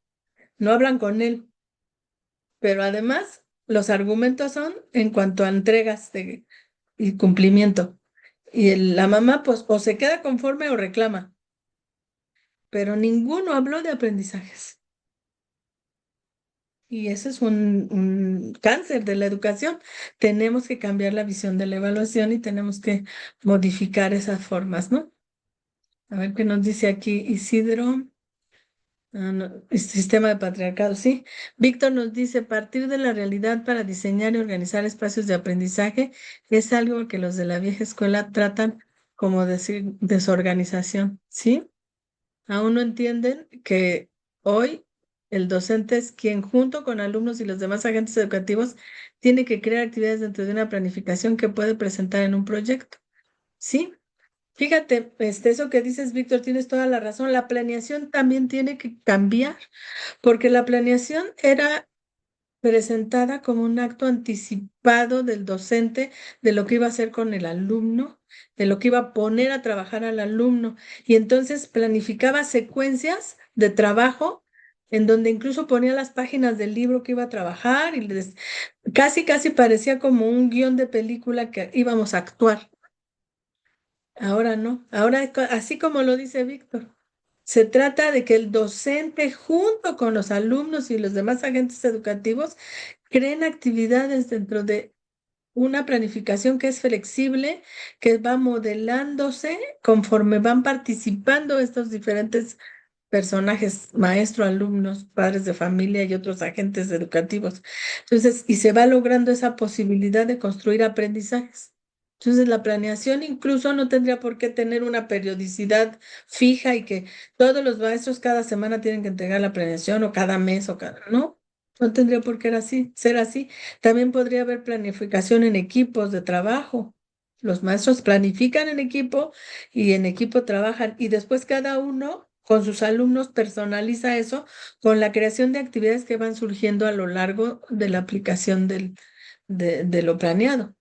No hablan con él. Pero además, los argumentos son en cuanto a entregas y cumplimiento. Y la mamá, pues, o se queda conforme o reclama, pero ninguno habló de aprendizajes. Y ese es un cáncer de la educación. Tenemos que cambiar la visión de la evaluación y tenemos que modificar esas formas, ¿no? A ver qué nos dice aquí Isidro. Ah, no, sistema de patriarcado, sí. Víctor nos dice, partir de la realidad para diseñar y organizar espacios de aprendizaje es algo que los de la vieja escuela tratan como decir desorganización, ¿sí? Aún no entienden que hoy el docente es quien junto con alumnos y los demás agentes educativos tiene que crear actividades dentro de una planificación que puede presentar en un proyecto, ¿sí? Fíjate, eso que dices, Víctor, tienes toda la razón. La planeación también tiene que cambiar, porque la planeación era presentada como un acto anticipado del docente de lo que iba a hacer con el alumno, de lo que iba a poner a trabajar al alumno. Y entonces planificaba secuencias de trabajo en donde incluso ponía las páginas del libro que iba a trabajar y casi parecía como un guión de película que íbamos a actuar. Ahora no, ahora así como lo dice Víctor, se trata de que el docente junto con los alumnos y los demás agentes educativos creen actividades dentro de una planificación que es flexible, que va modelándose conforme van participando estos diferentes personajes, maestros, alumnos, padres de familia y otros agentes educativos. Entonces, y se va logrando esa posibilidad de construir aprendizajes. Entonces, la planeación incluso no tendría por qué tener una periodicidad fija y que todos los maestros cada semana tienen que entregar la planeación o cada mes o cada, ¿no? No tendría por qué ser así. También podría haber planificación en equipos de trabajo. Los maestros planifican en equipo y en equipo trabajan y después cada uno con sus alumnos personaliza eso con la creación de actividades que van surgiendo a lo largo de la aplicación de lo planeado.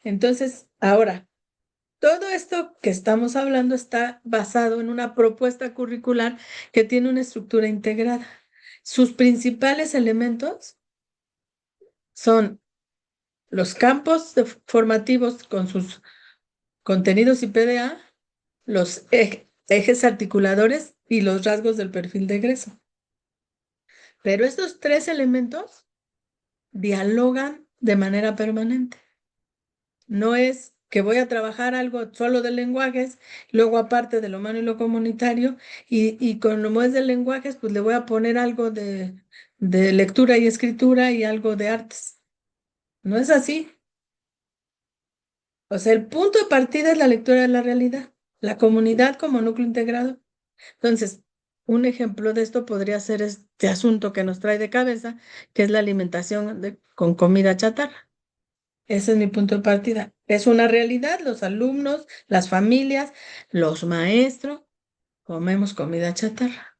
Entonces, ahora, todo esto que estamos hablando está basado en una propuesta curricular que tiene una estructura integrada. Sus principales elementos son los campos formativos con sus contenidos y PDA, los ejes articuladores y los rasgos del perfil de egreso. Pero estos tres elementos dialogan de manera permanente. No es que voy a trabajar algo solo de lenguajes, luego aparte de lo humano y lo comunitario, y con lo más de lenguajes, pues le voy a poner algo de lectura y escritura y algo de artes. No es así. O sea, el punto de partida es la lectura de la realidad, la comunidad como núcleo integrado. Entonces, un ejemplo de esto podría ser este asunto que nos trae de cabeza, que es la alimentación con comida chatarra. Ese es mi punto de partida. Es una realidad, los alumnos, las familias, los maestros, comemos comida chatarra.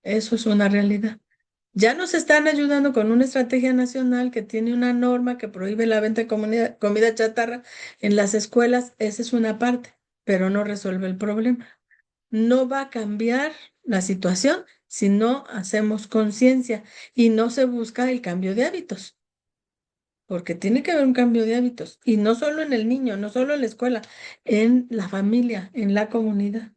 Eso es una realidad. Ya nos están ayudando con una estrategia nacional que tiene una norma que prohíbe la venta de comida chatarra en las escuelas. Esa es una parte, pero no resuelve el problema. No va a cambiar la situación si no hacemos conciencia y no se busca el cambio de hábitos, porque tiene que haber un cambio de hábitos y no solo en el niño, no solo en la escuela, en la familia, en la comunidad,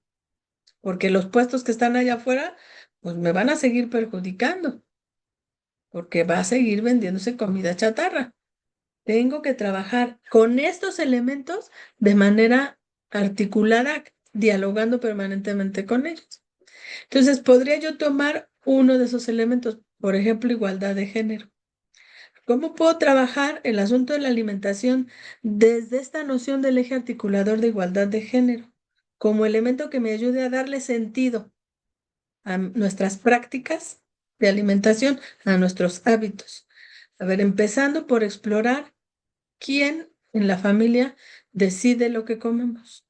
porque los puestos que están allá afuera, pues me van a seguir perjudicando, porque va a seguir vendiéndose comida chatarra. Tengo que trabajar con estos elementos de manera articulada, dialogando permanentemente con ellos. Entonces, podría yo tomar uno de esos elementos, por ejemplo, igualdad de género. ¿Cómo puedo trabajar el asunto de la alimentación desde esta noción del eje articulador de igualdad de género, como elemento que me ayude a darle sentido a nuestras prácticas de alimentación, a nuestros hábitos? A ver, empezando por explorar quién en la familia decide lo que comemos.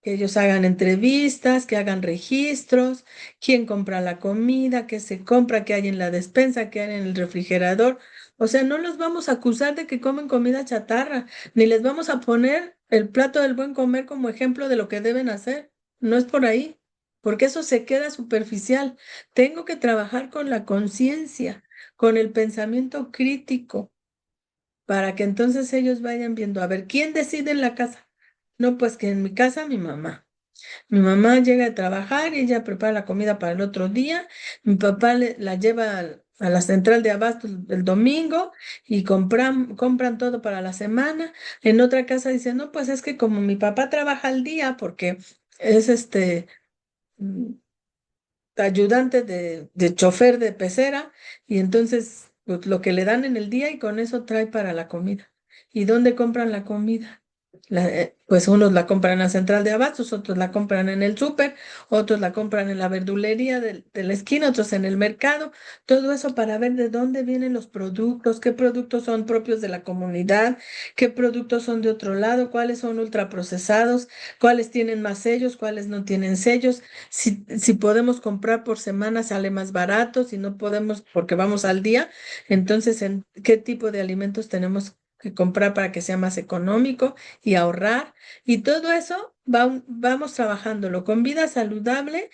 Que ellos hagan entrevistas, que hagan registros, quién compra la comida, qué se compra, qué hay en la despensa, qué hay en el refrigerador. O sea, no los vamos a acusar de que comen comida chatarra, ni les vamos a poner el plato del buen comer como ejemplo de lo que deben hacer. No es por ahí, porque eso se queda superficial. Tengo que trabajar con la conciencia, con el pensamiento crítico, para que entonces ellos vayan viendo, a ver, ¿quién decide en la casa? No, pues que en mi casa mi mamá. Mi mamá llega a trabajar y ella prepara la comida para el otro día. Mi papá la lleva a la central de abasto el domingo y compran todo para la semana. En otra casa dicen, no, pues es que como mi papá trabaja al día porque es mm, ayudante de chofer de pecera y entonces pues, lo que le dan en el día y con eso trae para la comida. ¿Y dónde compran la comida? Pues unos la compran en la central de abastos, otros la compran en el súper, otros la compran en la verdulería de la esquina, otros en el mercado. Todo eso para ver de dónde vienen los productos, qué productos son propios de la comunidad, qué productos son de otro lado, cuáles son ultraprocesados, cuáles tienen más sellos, cuáles no tienen sellos. Si podemos comprar por semana sale más barato, si no podemos porque vamos al día, entonces ¿en qué tipo de alimentos tenemos que comprar para que sea más económico y ahorrar? Y todo eso vamos trabajándolo con vida saludable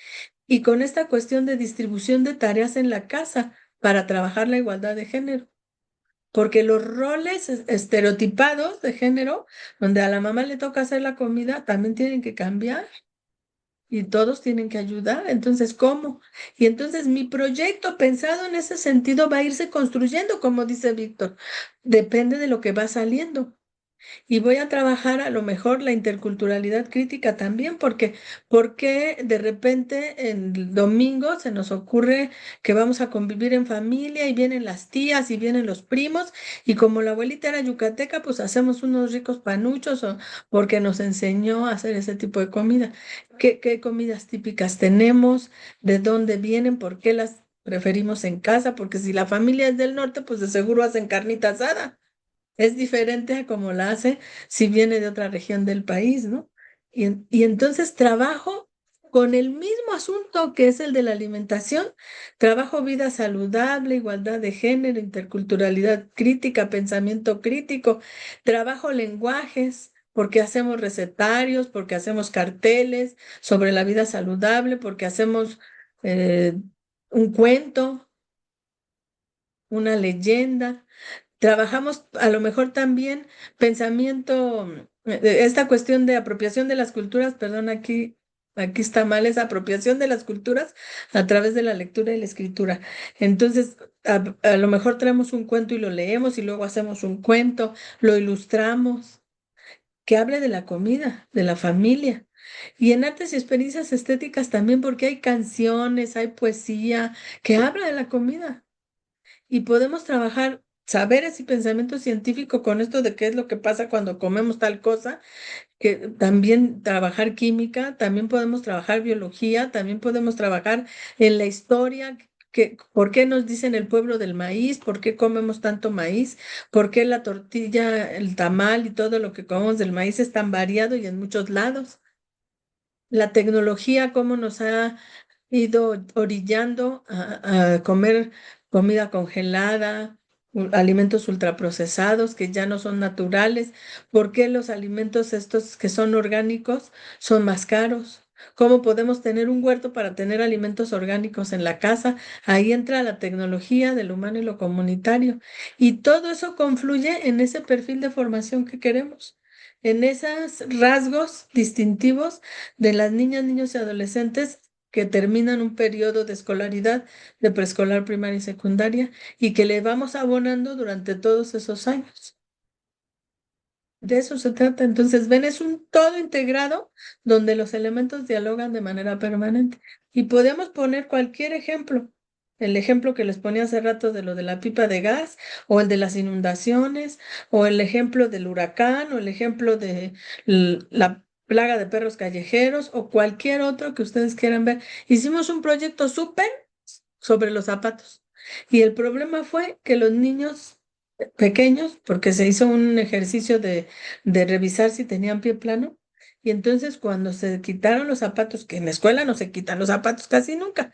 y con esta cuestión de distribución de tareas en la casa para trabajar la igualdad de género. Porque los roles estereotipados de género, donde a la mamá le toca hacer la comida, también tienen que cambiar y todos tienen que ayudar. Entonces, ¿cómo? Y entonces mi proyecto pensado en ese sentido va a irse construyendo, como dice Víctor. Depende de lo que va saliendo. Y voy a trabajar a lo mejor la interculturalidad crítica también, porque de repente en el domingo se nos ocurre que vamos a convivir en familia y vienen las tías y vienen los primos y como la abuelita era yucateca, pues hacemos unos ricos panuchos o porque nos enseñó a hacer ese tipo de comida. ¿Qué comidas típicas tenemos? ¿De dónde vienen? ¿Por qué las preferimos en casa? Porque si la familia es del norte, pues de seguro hacen carnita asada. Es diferente a como la hace si viene de otra región del país, ¿no? Y entonces trabajo con el mismo asunto que es el de la alimentación, trabajo vida saludable, igualdad de género, interculturalidad crítica, pensamiento crítico, trabajo lenguajes, porque hacemos recetarios, porque hacemos carteles sobre la vida saludable, porque hacemos eh, un cuento, una leyenda. Trabajamos a lo mejor también pensamiento, esta cuestión de apropiación de las culturas, perdón, aquí está mal, es apropiación de las culturas a través de la lectura y la escritura. Entonces, a lo mejor traemos un cuento y lo leemos y luego hacemos un cuento, lo ilustramos, que hable de la comida, de la familia. Y en artes y experiencias estéticas también, porque hay canciones, hay poesía que habla de la comida y podemos trabajar saberes y pensamiento científico con esto de qué es lo que pasa cuando comemos tal cosa, que también trabajar química, también podemos trabajar biología, también podemos trabajar en la historia. ¿Por qué nos dicen el pueblo del maíz? ¿Por qué comemos tanto maíz? ¿Por qué la tortilla, el tamal y todo lo que comemos del maíz es tan variado y en muchos lados? La tecnología, cómo nos ha ido orillando a comer comida congelada, alimentos ultraprocesados que ya no son naturales. ¿Por qué los alimentos estos que son orgánicos son más caros? ¿Cómo podemos tener un huerto para tener alimentos orgánicos en la casa? Ahí entra la tecnología de lo humano y lo comunitario. Y todo eso confluye en ese perfil de formación que queremos, en esos rasgos distintivos de las niñas, niños y adolescentes que terminan un periodo de escolaridad de preescolar, primaria y secundaria y que le vamos abonando durante todos esos años. De eso se trata. Entonces, ven, es un todo integrado donde los elementos dialogan de manera permanente. Y podemos poner cualquier ejemplo. El ejemplo que les ponía hace rato de lo de la pipa de gas, o el de las inundaciones, o el ejemplo del huracán, o el ejemplo de la plaga de perros callejeros, o cualquier otro que ustedes quieran ver. Hicimos un proyecto súper sobre los zapatos. Y el problema fue que los niños pequeños, porque se hizo un ejercicio de revisar si tenían pie plano, y entonces cuando se quitaron los zapatos, que en la escuela no se quitan los zapatos casi nunca,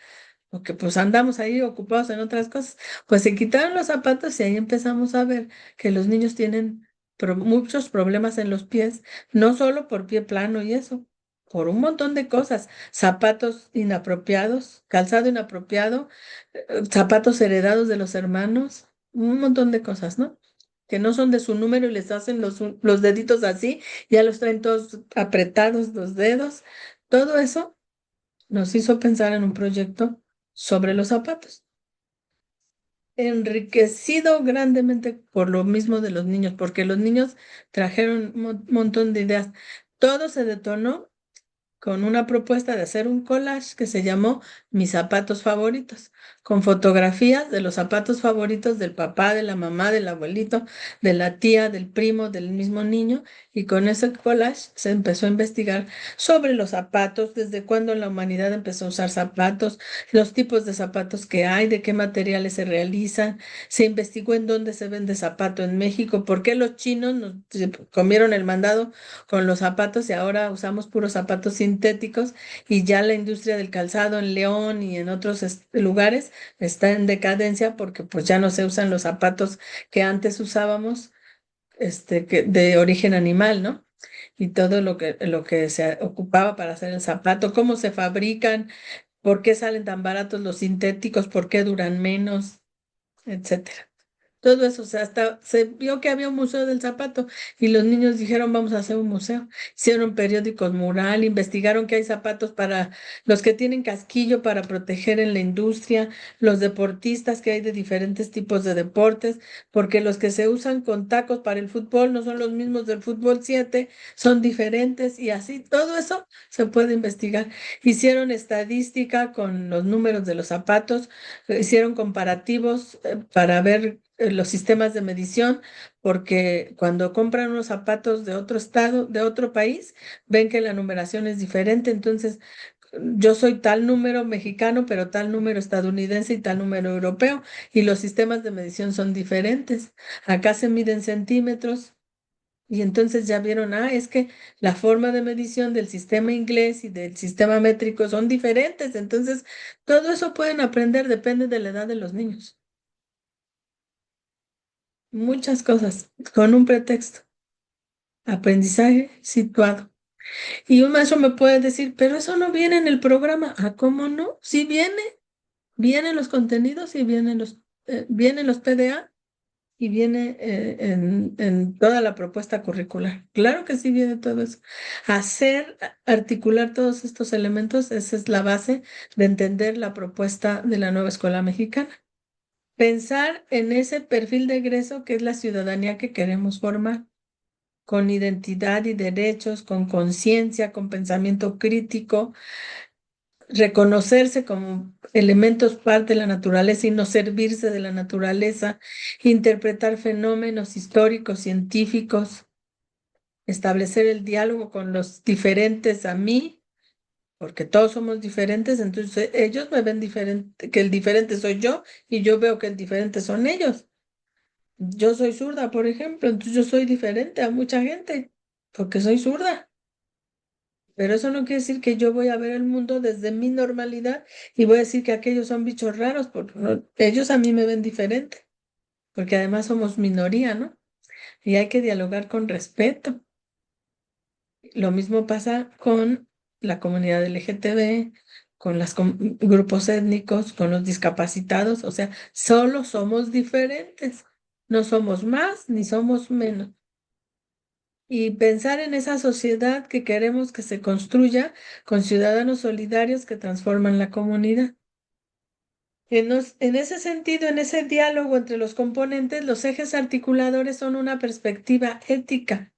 porque pues andamos ahí ocupados en otras cosas, pues se quitaron los zapatos y ahí empezamos a ver que los niños tienen muchos problemas en los pies, no solo por pie plano y eso, por un montón de cosas, zapatos inapropiados, calzado inapropiado, zapatos heredados de los hermanos, un montón de cosas, ¿no? Que no son de su número y les hacen los deditos así, ya los traen todos apretados los dedos. Todo eso nos hizo pensar en un proyecto sobre los zapatos, enriquecido grandemente por lo mismo de los niños, porque los niños trajeron un montón de ideas. Todo se detonó con una propuesta de hacer un collage que se llamó Mis zapatos favoritos, con fotografías de los zapatos favoritos del papá, de la mamá, del abuelito, de la tía, del primo, del mismo niño, y con ese collage se empezó a investigar sobre los zapatos, desde cuándo la humanidad empezó a usar zapatos, los tipos de zapatos que hay, de qué materiales se realizan, se investigó en dónde se vende zapato en México, por qué los chinos nos se comieron el mandado con los zapatos y ahora usamos puros zapatos sintéticos y ya la industria del calzado en León y en otros lugares está en decadencia porque pues ya no se usan los zapatos que antes usábamos, de origen animal, ¿no? Y todo lo que se ocupaba para hacer el zapato, cómo se fabrican, por qué salen tan baratos los sintéticos, por qué duran menos, etcétera. Todo eso, o sea, hasta se vio que había un museo del zapato y los niños dijeron, vamos a hacer un museo. Hicieron periódicos mural, investigaron que hay zapatos para los que tienen casquillo para proteger en la industria, los deportistas que hay de diferentes tipos de deportes, porque los que se usan con tacos para el fútbol no son los mismos del fútbol 7, son diferentes y así, todo eso se puede investigar. Hicieron estadística con los números de los zapatos, hicieron comparativos para ver los sistemas de medición, porque cuando compran unos zapatos de otro estado, de otro país, ven que la numeración es diferente. Entonces, yo soy tal número mexicano, pero tal número estadounidense y tal número europeo, y los sistemas de medición son diferentes. Acá se miden centímetros. Y entonces ya vieron, es que la forma de medición del sistema inglés y del sistema métrico son diferentes. Entonces, todo eso pueden aprender, depende de la edad de los niños. Muchas cosas con un pretexto, aprendizaje situado. Y un maestro me puede decir, pero eso no viene en el programa. ¿Cómo no? Sí viene, vienen los contenidos y vienen los PDA y viene en toda la propuesta curricular. Claro que sí viene todo eso. Articular todos estos elementos, esa es la base de entender la propuesta de la nueva escuela mexicana. Pensar en ese perfil de egreso que es la ciudadanía que queremos formar, con identidad y derechos, con conciencia, con pensamiento crítico, reconocerse como elementos parte de la naturaleza y no servirse de la naturaleza, interpretar fenómenos históricos, científicos, establecer el diálogo con los diferentes a mí, porque todos somos diferentes, entonces ellos me ven diferente, que el diferente soy yo y yo veo que el diferente son ellos. Yo soy zurda, por ejemplo, entonces yo soy diferente a mucha gente porque soy zurda. Pero eso no quiere decir que yo voy a ver el mundo desde mi normalidad y voy a decir que aquellos son bichos raros, porque ellos a mí me ven diferente, porque además somos minoría, ¿no? Y hay que dialogar con respeto. Lo mismo pasa con la comunidad LGTB, con los grupos étnicos, con los discapacitados, o sea, solo somos diferentes, no somos más ni somos menos. Y pensar en esa sociedad que queremos que se construya con ciudadanos solidarios que transforman la comunidad. En ese sentido, en ese diálogo entre los componentes, los ejes articuladores son una perspectiva ética.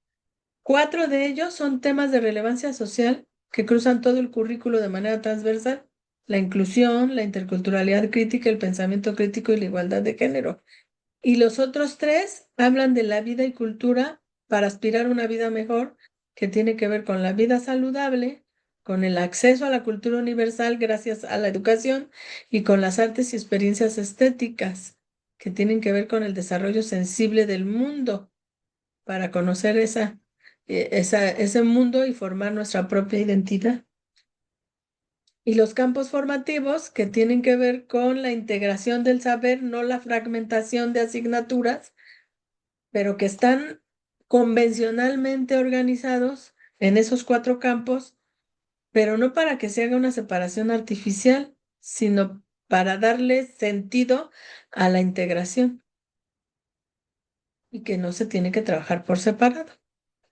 4 de ellos son temas de relevancia social que cruzan todo el currículo de manera transversal: la inclusión, la interculturalidad crítica, el pensamiento crítico y la igualdad de género. Y los otros 3 hablan de la vida y cultura para aspirar a una vida mejor, que tiene que ver con la vida saludable, con el acceso a la cultura universal gracias a la educación y con las artes y experiencias estéticas, que tienen que ver con el desarrollo sensible del mundo para conocer ese mundo y formar nuestra propia identidad. Y los campos formativos que tienen que ver con la integración del saber, no la fragmentación de asignaturas, pero que están convencionalmente organizados en esos 4 campos, pero no para que se haga una separación artificial, sino para darle sentido a la integración y que no se tiene que trabajar por separado.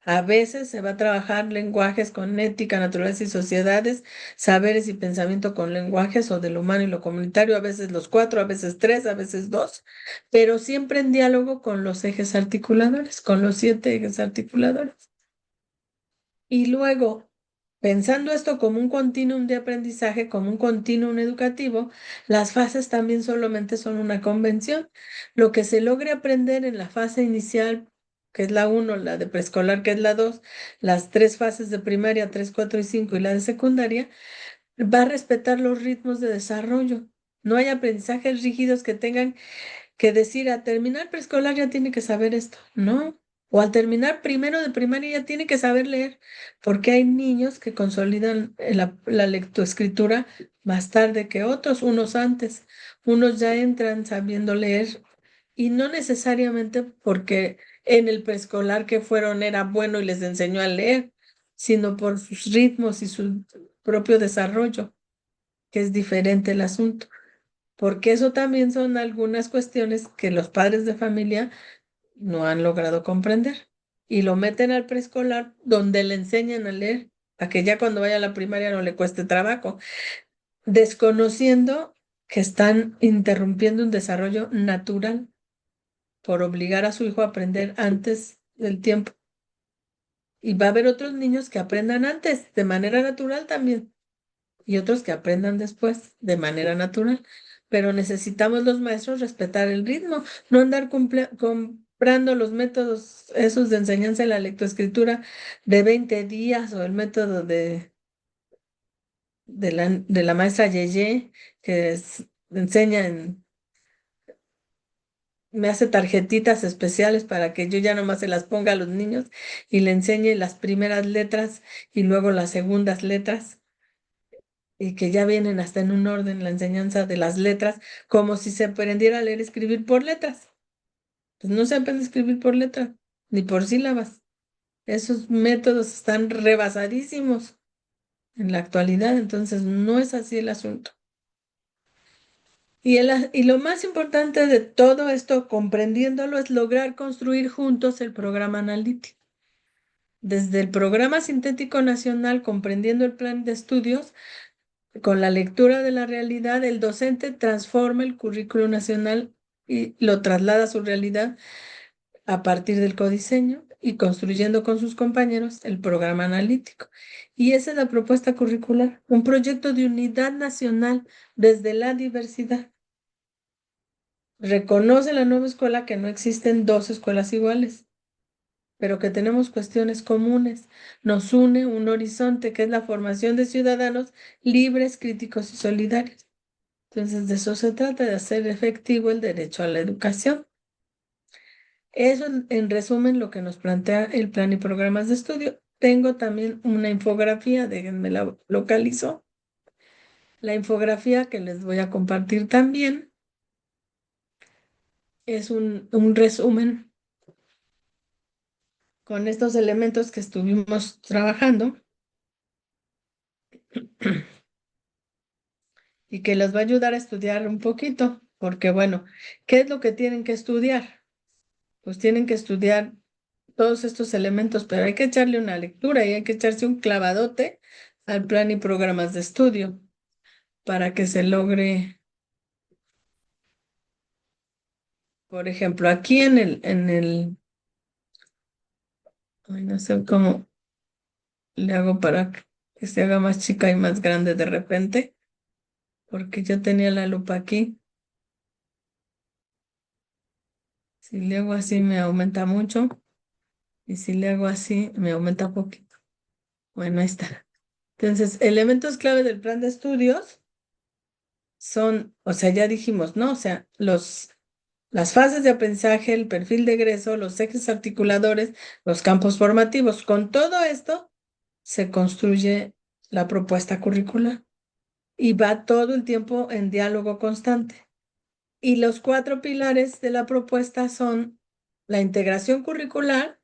A veces se va a trabajar lenguajes con ética, naturaleza y sociedades, saberes y pensamiento con lenguajes o de lo humano y lo comunitario, a veces los 4, a veces 3, a veces 2, pero siempre en diálogo con los ejes articuladores, con los 7 ejes articuladores. Y luego, pensando esto como un continuum de aprendizaje, como un continuum educativo, las fases también solamente son una convención. Lo que se logre aprender en la fase inicial, que es la 1, la de preescolar, que es la 2, las 3 fases de primaria, 3, 4 y 5 y la de secundaria, va a respetar los ritmos de desarrollo. No hay aprendizajes rígidos que tengan que decir a terminar preescolar ya tiene que saber esto, ¿no? O al terminar primero de primaria ya tiene que saber leer, porque hay niños que consolidan la lectoescritura más tarde que otros, unos antes, unos ya entran sabiendo leer y no necesariamente porque en el preescolar que fueron era bueno y les enseñó a leer, sino por sus ritmos y su propio desarrollo. que es diferente el asunto, porque eso también son algunas cuestiones que los padres de familia no han logrado comprender y lo meten al preescolar donde le enseñan a leer, para que ya cuando vaya a la primaria no le cueste trabajo, desconociendo que están interrumpiendo un desarrollo natural por obligar a su hijo a aprender antes del tiempo. Y va a haber otros niños que aprendan antes, de manera natural también, y otros que aprendan después, de manera natural. Pero necesitamos los maestros respetar el ritmo, no andar comprando los métodos esos de enseñanza de la lectoescritura de 20 días o el método de la maestra Yeye, que enseña me hace tarjetitas especiales para que yo ya nomás se las ponga a los niños y le enseñe las primeras letras y luego las segundas letras y que ya vienen hasta en un orden la enseñanza de las letras, como si se aprendiera a leer y escribir por letras. Pues no se aprende a escribir por letras, ni por sílabas. Esos métodos están rebasadísimos en la actualidad, entonces no es así el asunto. Y lo más importante de todo esto, comprendiéndolo, es lograr construir juntos el programa analítico. Desde el Programa Sintético Nacional, comprendiendo el plan de estudios, con la lectura de la realidad, el docente transforma el currículo nacional y lo traslada a su realidad a partir del codiseño y construyendo con sus compañeros el programa analítico. Y esa es la propuesta curricular, un proyecto de unidad nacional desde la diversidad. Reconoce la nueva escuela que no existen dos escuelas iguales, pero que tenemos cuestiones comunes. Nos une un horizonte que es la formación de ciudadanos libres, críticos y solidarios. Entonces, de eso se trata, de hacer efectivo el derecho a la educación. Eso en resumen lo que nos plantea el plan y programas de estudio. Tengo también una infografía, déjenme la localizo. La infografía que les voy a compartir también es un resumen con estos elementos que estuvimos trabajando y que les va a ayudar a estudiar un poquito, porque bueno, ¿qué es lo que tienen que estudiar? Pues tienen que estudiar todos estos elementos, pero hay que echarle una lectura y hay que echarse un clavadote al plan y programas de estudio para que se logre, por ejemplo, aquí ay, no sé cómo le hago para que se haga más chica y más grande de repente, porque yo tenía la lupa aquí. Si le hago así me aumenta mucho y si le hago así me aumenta poquito. Bueno, ahí está. Entonces, elementos clave del plan de estudios son, o sea, ya dijimos, ¿no? O sea, las fases de aprendizaje, el perfil de egreso, los ejes articuladores, los campos formativos. Con todo esto se construye la propuesta curricular y va todo el tiempo en diálogo constante. Y los cuatro pilares de la propuesta son la integración curricular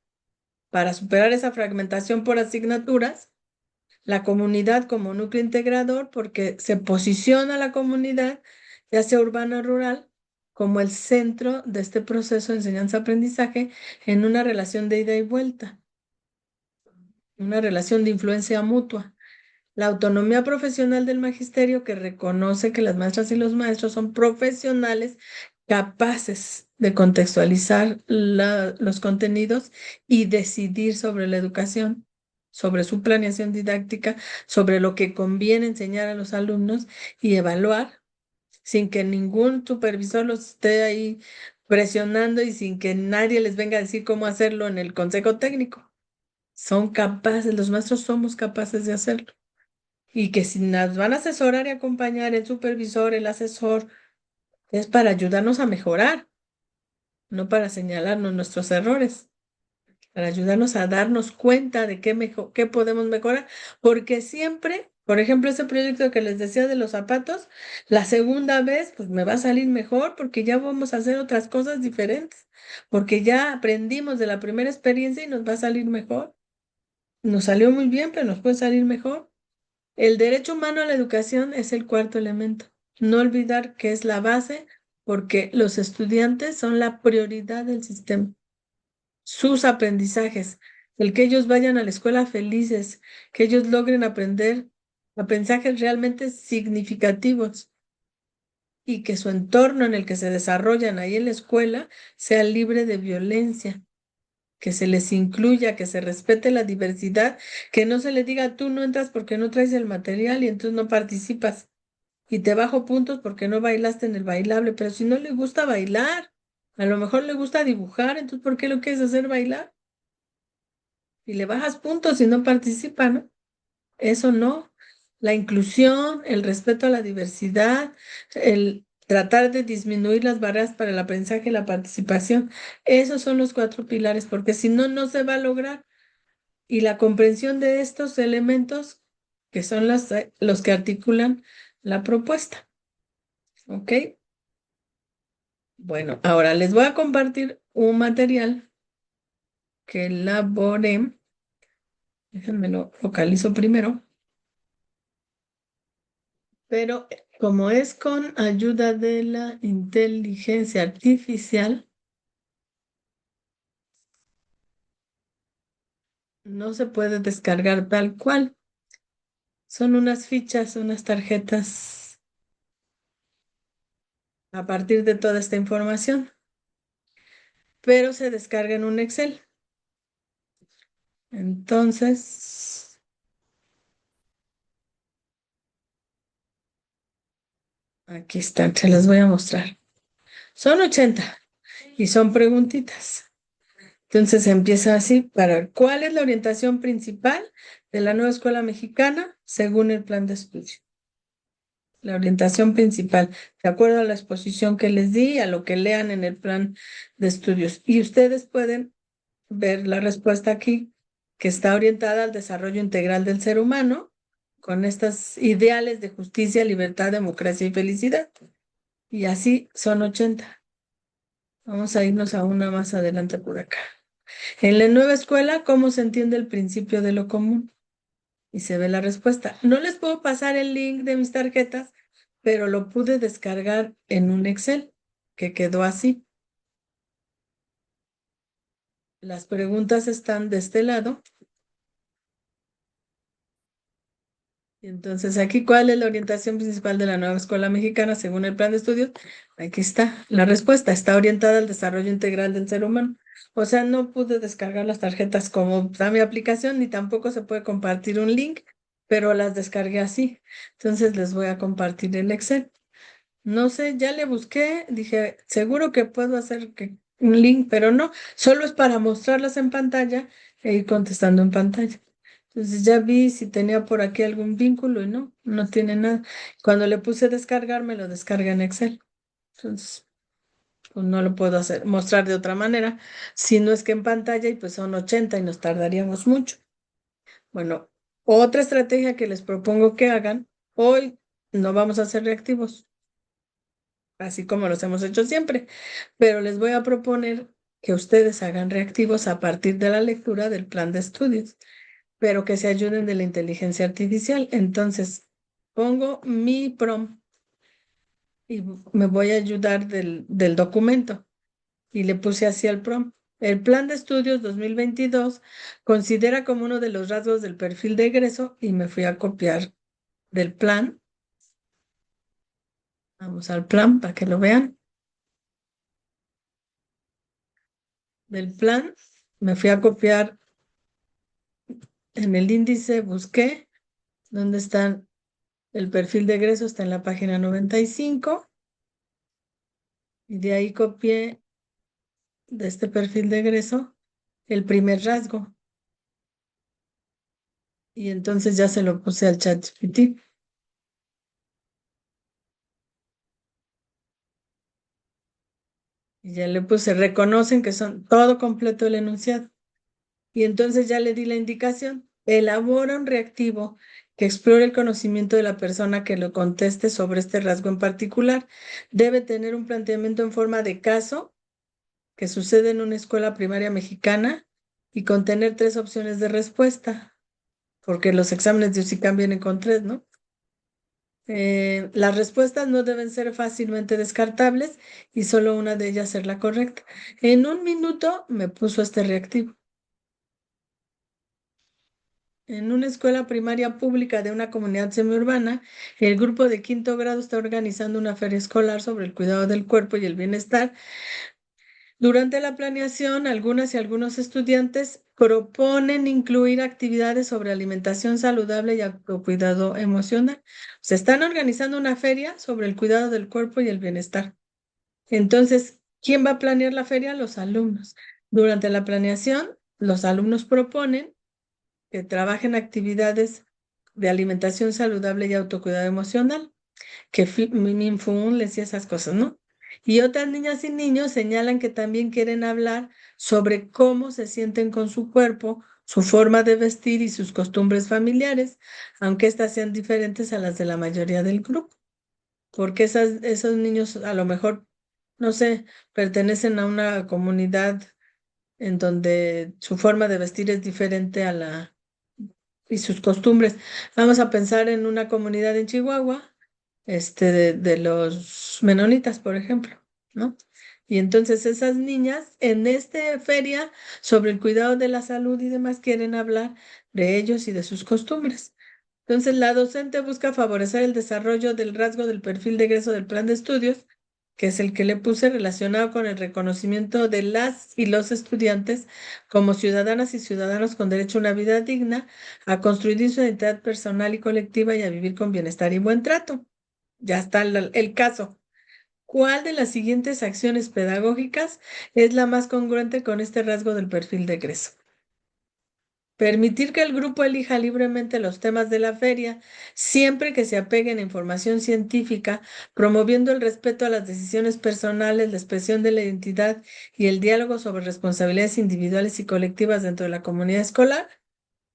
para superar esa fragmentación por asignaturas, la comunidad como núcleo integrador, porque se posiciona la comunidad, ya sea urbana o rural, como el centro de este proceso de enseñanza-aprendizaje en una relación de ida y vuelta, una relación de influencia mutua. La autonomía profesional del magisterio que reconoce que las maestras y los maestros son profesionales capaces de contextualizar los contenidos y decidir sobre la educación, sobre su planeación didáctica, sobre lo que conviene enseñar a los alumnos y evaluar sin que ningún supervisor los esté ahí presionando y sin que nadie les venga a decir cómo hacerlo en el consejo técnico. Son capaces, los maestros somos capaces de hacerlo. Y que si nos van a asesorar y acompañar el supervisor, el asesor, es para ayudarnos a mejorar, no para señalarnos nuestros errores, para ayudarnos a darnos cuenta de qué podemos mejorar, porque siempre, por ejemplo, ese proyecto que les decía de los zapatos, la segunda vez, pues me va a salir mejor porque ya vamos a hacer otras cosas diferentes, porque ya aprendimos de la primera experiencia y nos va a salir mejor. Nos salió muy bien, pero nos puede salir mejor. El derecho humano a la educación es el cuarto elemento. No olvidar que es la base porque los estudiantes son la prioridad del sistema. Sus aprendizajes, el que ellos vayan a la escuela felices, que ellos logren aprender aprendizajes realmente significativos y que su entorno en el que se desarrollan ahí en la escuela sea libre de violencia, que se les incluya, que se respete la diversidad, que no se les diga tú no entras porque no traes el material y entonces no participas y te bajo puntos porque no bailaste en el bailable, pero si no le gusta bailar, a lo mejor le gusta dibujar, entonces ¿por qué lo quieres hacer bailar? Y le bajas puntos si no participa, ¿no? Eso no. La inclusión, el respeto a la diversidad, el tratar de disminuir las barreras para el aprendizaje y la participación, esos son los cuatro pilares, porque si no, no se va a lograr. Y la comprensión de estos elementos, que son los que articulan la propuesta. ¿Ok? Bueno, ahora les voy a compartir un material que elaboré. Déjenme lo localizo primero. Pero como es con ayuda de la inteligencia artificial, no se puede descargar tal cual. Son unas fichas, unas tarjetas a partir de toda esta información, pero se descarga en un Excel. Entonces, aquí están, se las voy a mostrar. Son 80 y son preguntitas. Entonces empieza así para ver cuál es la orientación principal de la nueva escuela mexicana según el plan de estudio. La orientación principal, de acuerdo a la exposición que les di, a lo que lean en el plan de estudios. Y ustedes pueden ver la respuesta aquí, que está orientada al desarrollo integral del ser humano, con estos ideales de justicia, libertad, democracia y felicidad. Y así son 80. Vamos a irnos a una más adelante por acá. En la nueva escuela, ¿cómo se entiende el principio de lo común? Y se ve la respuesta. No les puedo pasar el link de mis tarjetas, pero lo pude descargar en un Excel que quedó así. Las preguntas están de este lado. Y entonces aquí, ¿cuál es la orientación principal de la nueva escuela mexicana según el plan de estudios? Aquí está la respuesta. Está orientada al desarrollo integral del ser humano. O sea, no pude descargar las tarjetas como está mi aplicación, ni tampoco se puede compartir un link, pero las descargué así. Entonces les voy a compartir el Excel. No sé, ya le busqué, dije, seguro que puedo hacer un link, pero no, solo es para mostrarlas en pantalla e ir contestando en pantalla. Entonces ya vi si tenía por aquí algún vínculo y no, no tiene nada. Cuando le puse descargar, me lo descarga en Excel. Entonces, pues no lo puedo hacer, mostrar de otra manera, si no es que en pantalla y pues son 80 y nos tardaríamos mucho. Bueno, otra estrategia que les propongo que hagan, hoy no vamos a hacer reactivos así como los hemos hecho siempre, pero les voy a proponer que ustedes hagan reactivos a partir de la lectura del plan de estudios, pero que se ayuden de la inteligencia artificial. Entonces, pongo mi prompt y me voy a ayudar del documento y le puse así al prompt. El plan de estudios 2022 considera como uno de los rasgos del perfil de egreso y me fui a copiar del plan. Vamos al plan para que lo vean. Del plan me fui a copiar en el índice, busqué dónde está el perfil de egreso, está en la página 95 y de ahí copié de este perfil de egreso el primer rasgo y entonces ya se lo puse al chat GPT y ya le puse, reconocen que son todo completo el enunciado y entonces ya le di la indicación, elabora un reactivo que explore el conocimiento de la persona que lo conteste sobre este rasgo en particular. Debe tener un planteamiento en forma de caso que sucede en una escuela primaria mexicana y contener tres opciones de respuesta. porque los exámenes de USICAM vienen con 3, ¿no? Las respuestas no deben ser fácilmente descartables y solo una de ellas ser la correcta. En un minuto me puso este reactivo. En una escuela primaria pública de una comunidad semiurbana, el grupo de quinto grado está organizando una feria escolar sobre el cuidado del cuerpo y el bienestar. Durante la planeación, algunas y algunos estudiantes proponen incluir actividades sobre alimentación saludable y autocuidado emocional. Se están organizando una feria sobre el cuidado del cuerpo y el bienestar. Entonces, ¿quién va a planear la feria? Los alumnos. Durante la planeación, los alumnos proponen que trabajen actividades de alimentación saludable y autocuidado emocional, que Minfun y esas cosas, ¿no? Y otras niñas y niños señalan que también quieren hablar sobre cómo se sienten con su cuerpo, su forma de vestir y sus costumbres familiares, aunque estas sean diferentes a las de la mayoría del grupo, porque esos niños a lo mejor, no sé, pertenecen a una comunidad en donde su forma de vestir es diferente a la y sus costumbres. Vamos a pensar en una comunidad en Chihuahua, de los menonitas, por ejemplo, ¿no? Y entonces esas niñas en esta feria sobre el cuidado de la salud y demás quieren hablar de ellos y de sus costumbres. Entonces, la docente busca favorecer el desarrollo del rasgo del perfil de egreso del plan de estudios, que es el que le puse relacionado con el reconocimiento de las y los estudiantes como ciudadanas y ciudadanos con derecho a una vida digna, a construir su identidad personal y colectiva y a vivir con bienestar y buen trato. Ya está el caso. ¿Cuál de las siguientes acciones pedagógicas es la más congruente con este rasgo del perfil de egreso? Permitir que el grupo elija libremente los temas de la feria, siempre que se apeguen a información científica, promoviendo el respeto a las decisiones personales, la expresión de la identidad y el diálogo sobre responsabilidades individuales y colectivas dentro de la comunidad escolar,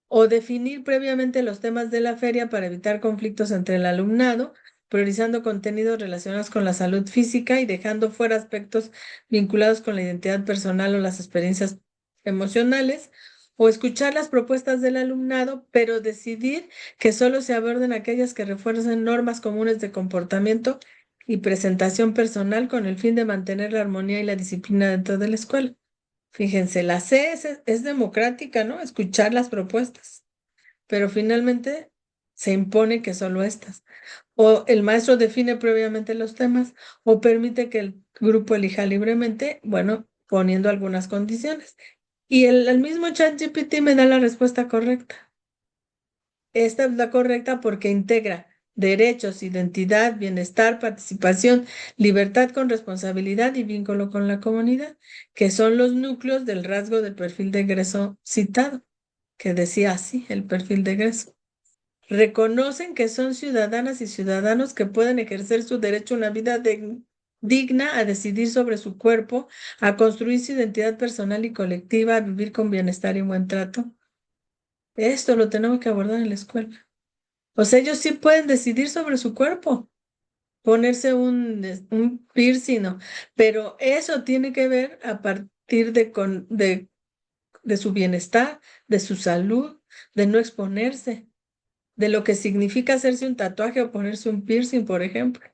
o definir previamente los temas de la feria para evitar conflictos entre el alumnado, priorizando contenidos relacionados con la salud física y dejando fuera aspectos vinculados con la identidad personal o las experiencias emocionales, o escuchar las propuestas del alumnado, pero decidir que solo se aborden aquellas que refuercen normas comunes de comportamiento y presentación personal con el fin de mantener la armonía y la disciplina dentro de la escuela. Fíjense, la C es democrática, ¿no? Escuchar las propuestas, pero finalmente se impone que solo estas. O el maestro define previamente los temas o permite que el grupo elija libremente, bueno, poniendo algunas condiciones. Y el mismo ChatGPT me da la respuesta correcta. Esta es la correcta porque integra derechos, identidad, bienestar, participación, libertad con responsabilidad y vínculo con la comunidad, que son los núcleos del rasgo del perfil de egreso citado, que decía así, el perfil de egreso. Reconocen que son ciudadanas y ciudadanos que pueden ejercer su derecho a una vida digna, a decidir sobre su cuerpo, a construir su identidad personal y colectiva, a vivir con bienestar y buen trato. Esto lo tenemos que abordar en la escuela. O sea, ellos sí pueden decidir sobre su cuerpo, ponerse un piercing, ¿no? Pero eso tiene que ver a partir de su bienestar, de su salud, de no exponerse, de lo que significa hacerse un tatuaje o ponerse un piercing, por ejemplo,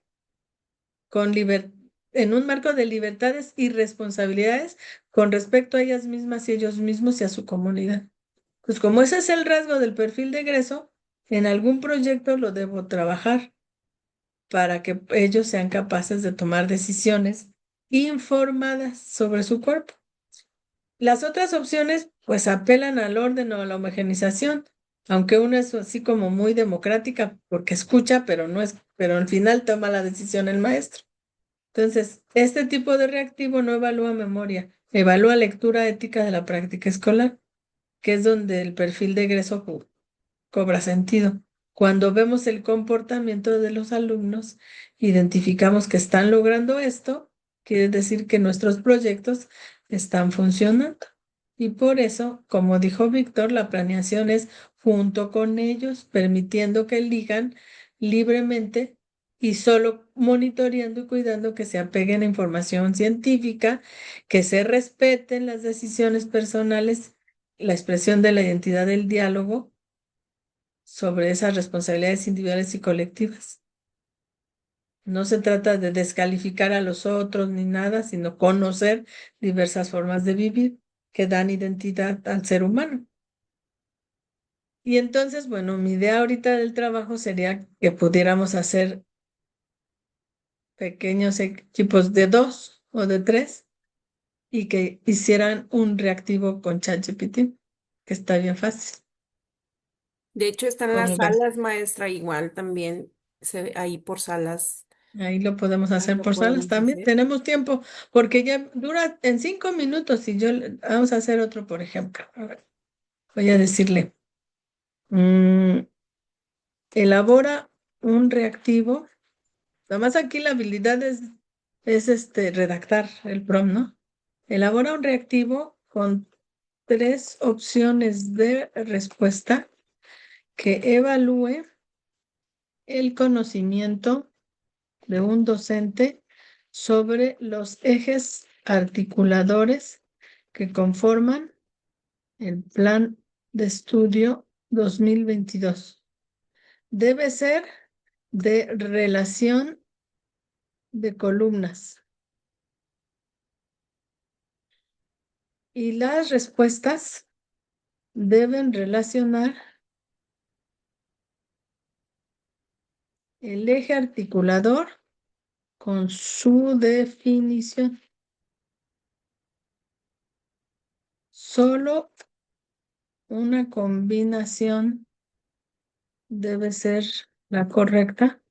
con en un marco de libertades y responsabilidades con respecto a ellas mismas y ellos mismos y a su comunidad. Pues como ese es el rasgo del perfil de egreso, en algún proyecto lo debo trabajar para que ellos sean capaces de tomar decisiones informadas sobre su cuerpo. Las otras opciones, pues apelan al orden o a la homogeneización, aunque una es así como muy democrática porque escucha, pero no es, pero al final toma la decisión el maestro. Entonces, este tipo de reactivo no evalúa memoria, evalúa lectura ética de la práctica escolar, que es donde el perfil de egreso cobra sentido. Cuando vemos el comportamiento de los alumnos, identificamos que están logrando esto, quiere decir que nuestros proyectos están funcionando. Y por eso, como dijo Víctor, la planeación es junto con ellos, permitiendo que elijan libremente y solo monitoreando y cuidando que se apeguen a información científica, que se respeten las decisiones personales, la expresión de la identidad del diálogo sobre esas responsabilidades individuales y colectivas. No se trata de descalificar a los otros ni nada, sino conocer diversas formas de vivir que dan identidad al ser humano. Y entonces, bueno, mi idea ahorita del trabajo sería que pudiéramos hacer pequeños equipos de 2 o de 3 y que hicieran un reactivo con ChatGPT, que está bien fácil. De hecho, están ¿Cómo las ves? salas, maestra, igual también ahí por salas, Ahí lo podemos ahí hacer lo por salas podemos también. hacer. Tenemos tiempo, porque ya dura en 5 minutos y vamos a hacer otro, por ejemplo. A ver, voy a decirle, mm, elabora un reactivo. Nada más aquí la habilidad es redactar el prompt, ¿no? Elabora un reactivo con 3 opciones de respuesta que evalúe el conocimiento de un docente sobre los ejes articuladores que conforman el Plan de Estudio 2022. Debe ser de relación de columnas y las respuestas deben relacionar el eje articulador con su definición. Solo una combinación debe ser la correcta.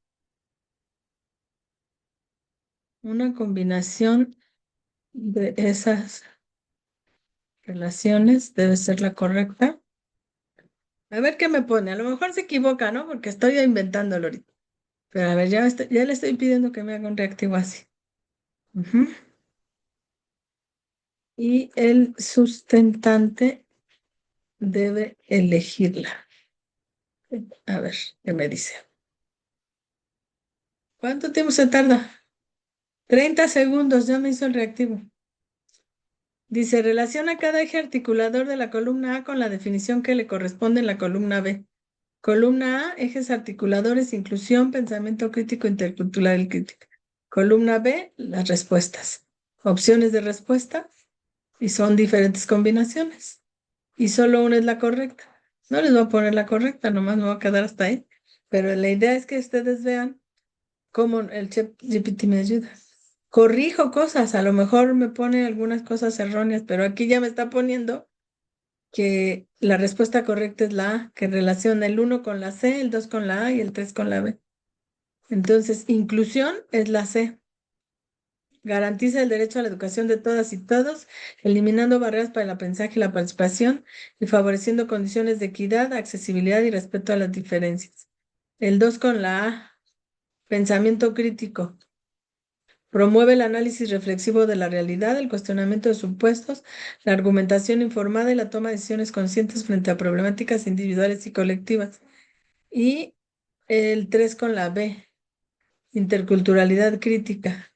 Una combinación de esas relaciones debe ser la correcta. A ver qué me pone. A lo mejor se equivoca, ¿no? Porque estoy inventándolo ahorita. Pero a ver, ya le estoy pidiendo que me haga un reactivo así. Ujú. Y el sustentante debe elegirla. A ver, ¿qué me dice? ¿Cuánto tiempo se tarda? 30 segundos, ya me hizo el reactivo. Dice, relaciona cada eje articulador de la columna A con la definición que le corresponde en la columna B. Columna A, ejes articuladores, inclusión, pensamiento crítico, intercultural y crítica. Columna B, las respuestas. Opciones de respuesta y son diferentes combinaciones. Y solo una es la correcta. No les voy a poner la correcta, nomás me voy a quedar hasta ahí. Pero la idea es que ustedes vean cómo el ChatGPT me ayuda. Corrijo cosas, a lo mejor me pone algunas cosas erróneas, pero aquí ya me está poniendo que la respuesta correcta es la A, que relaciona el 1 con la C, el 2 con la A y el 3 con la B. Entonces, inclusión es la C. Garantiza el derecho a la educación de todas y todos, eliminando barreras para el aprendizaje y la participación y favoreciendo condiciones de equidad, accesibilidad y respeto a las diferencias. El 2 con la A, pensamiento crítico. Promueve el análisis reflexivo de la realidad, el cuestionamiento de supuestos, la argumentación informada y la toma de decisiones conscientes frente a problemáticas individuales y colectivas. Y el 3 con la B, interculturalidad crítica.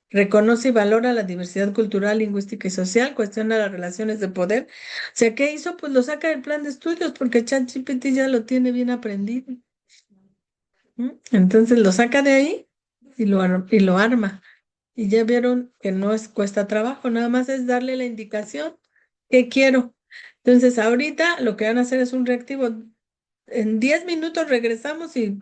Reconoce y valora la diversidad cultural, lingüística y social, cuestiona las relaciones de poder. O sea, ¿qué hizo? Pues lo saca del plan de estudios porque ChatGPT ya lo tiene bien aprendido. ¿Mm? Entonces lo saca de ahí y lo arma. Y ya vieron que no cuesta trabajo, nada más es darle la indicación que quiero. Entonces, ahorita lo que van a hacer es un reactivo. En 10 minutos regresamos y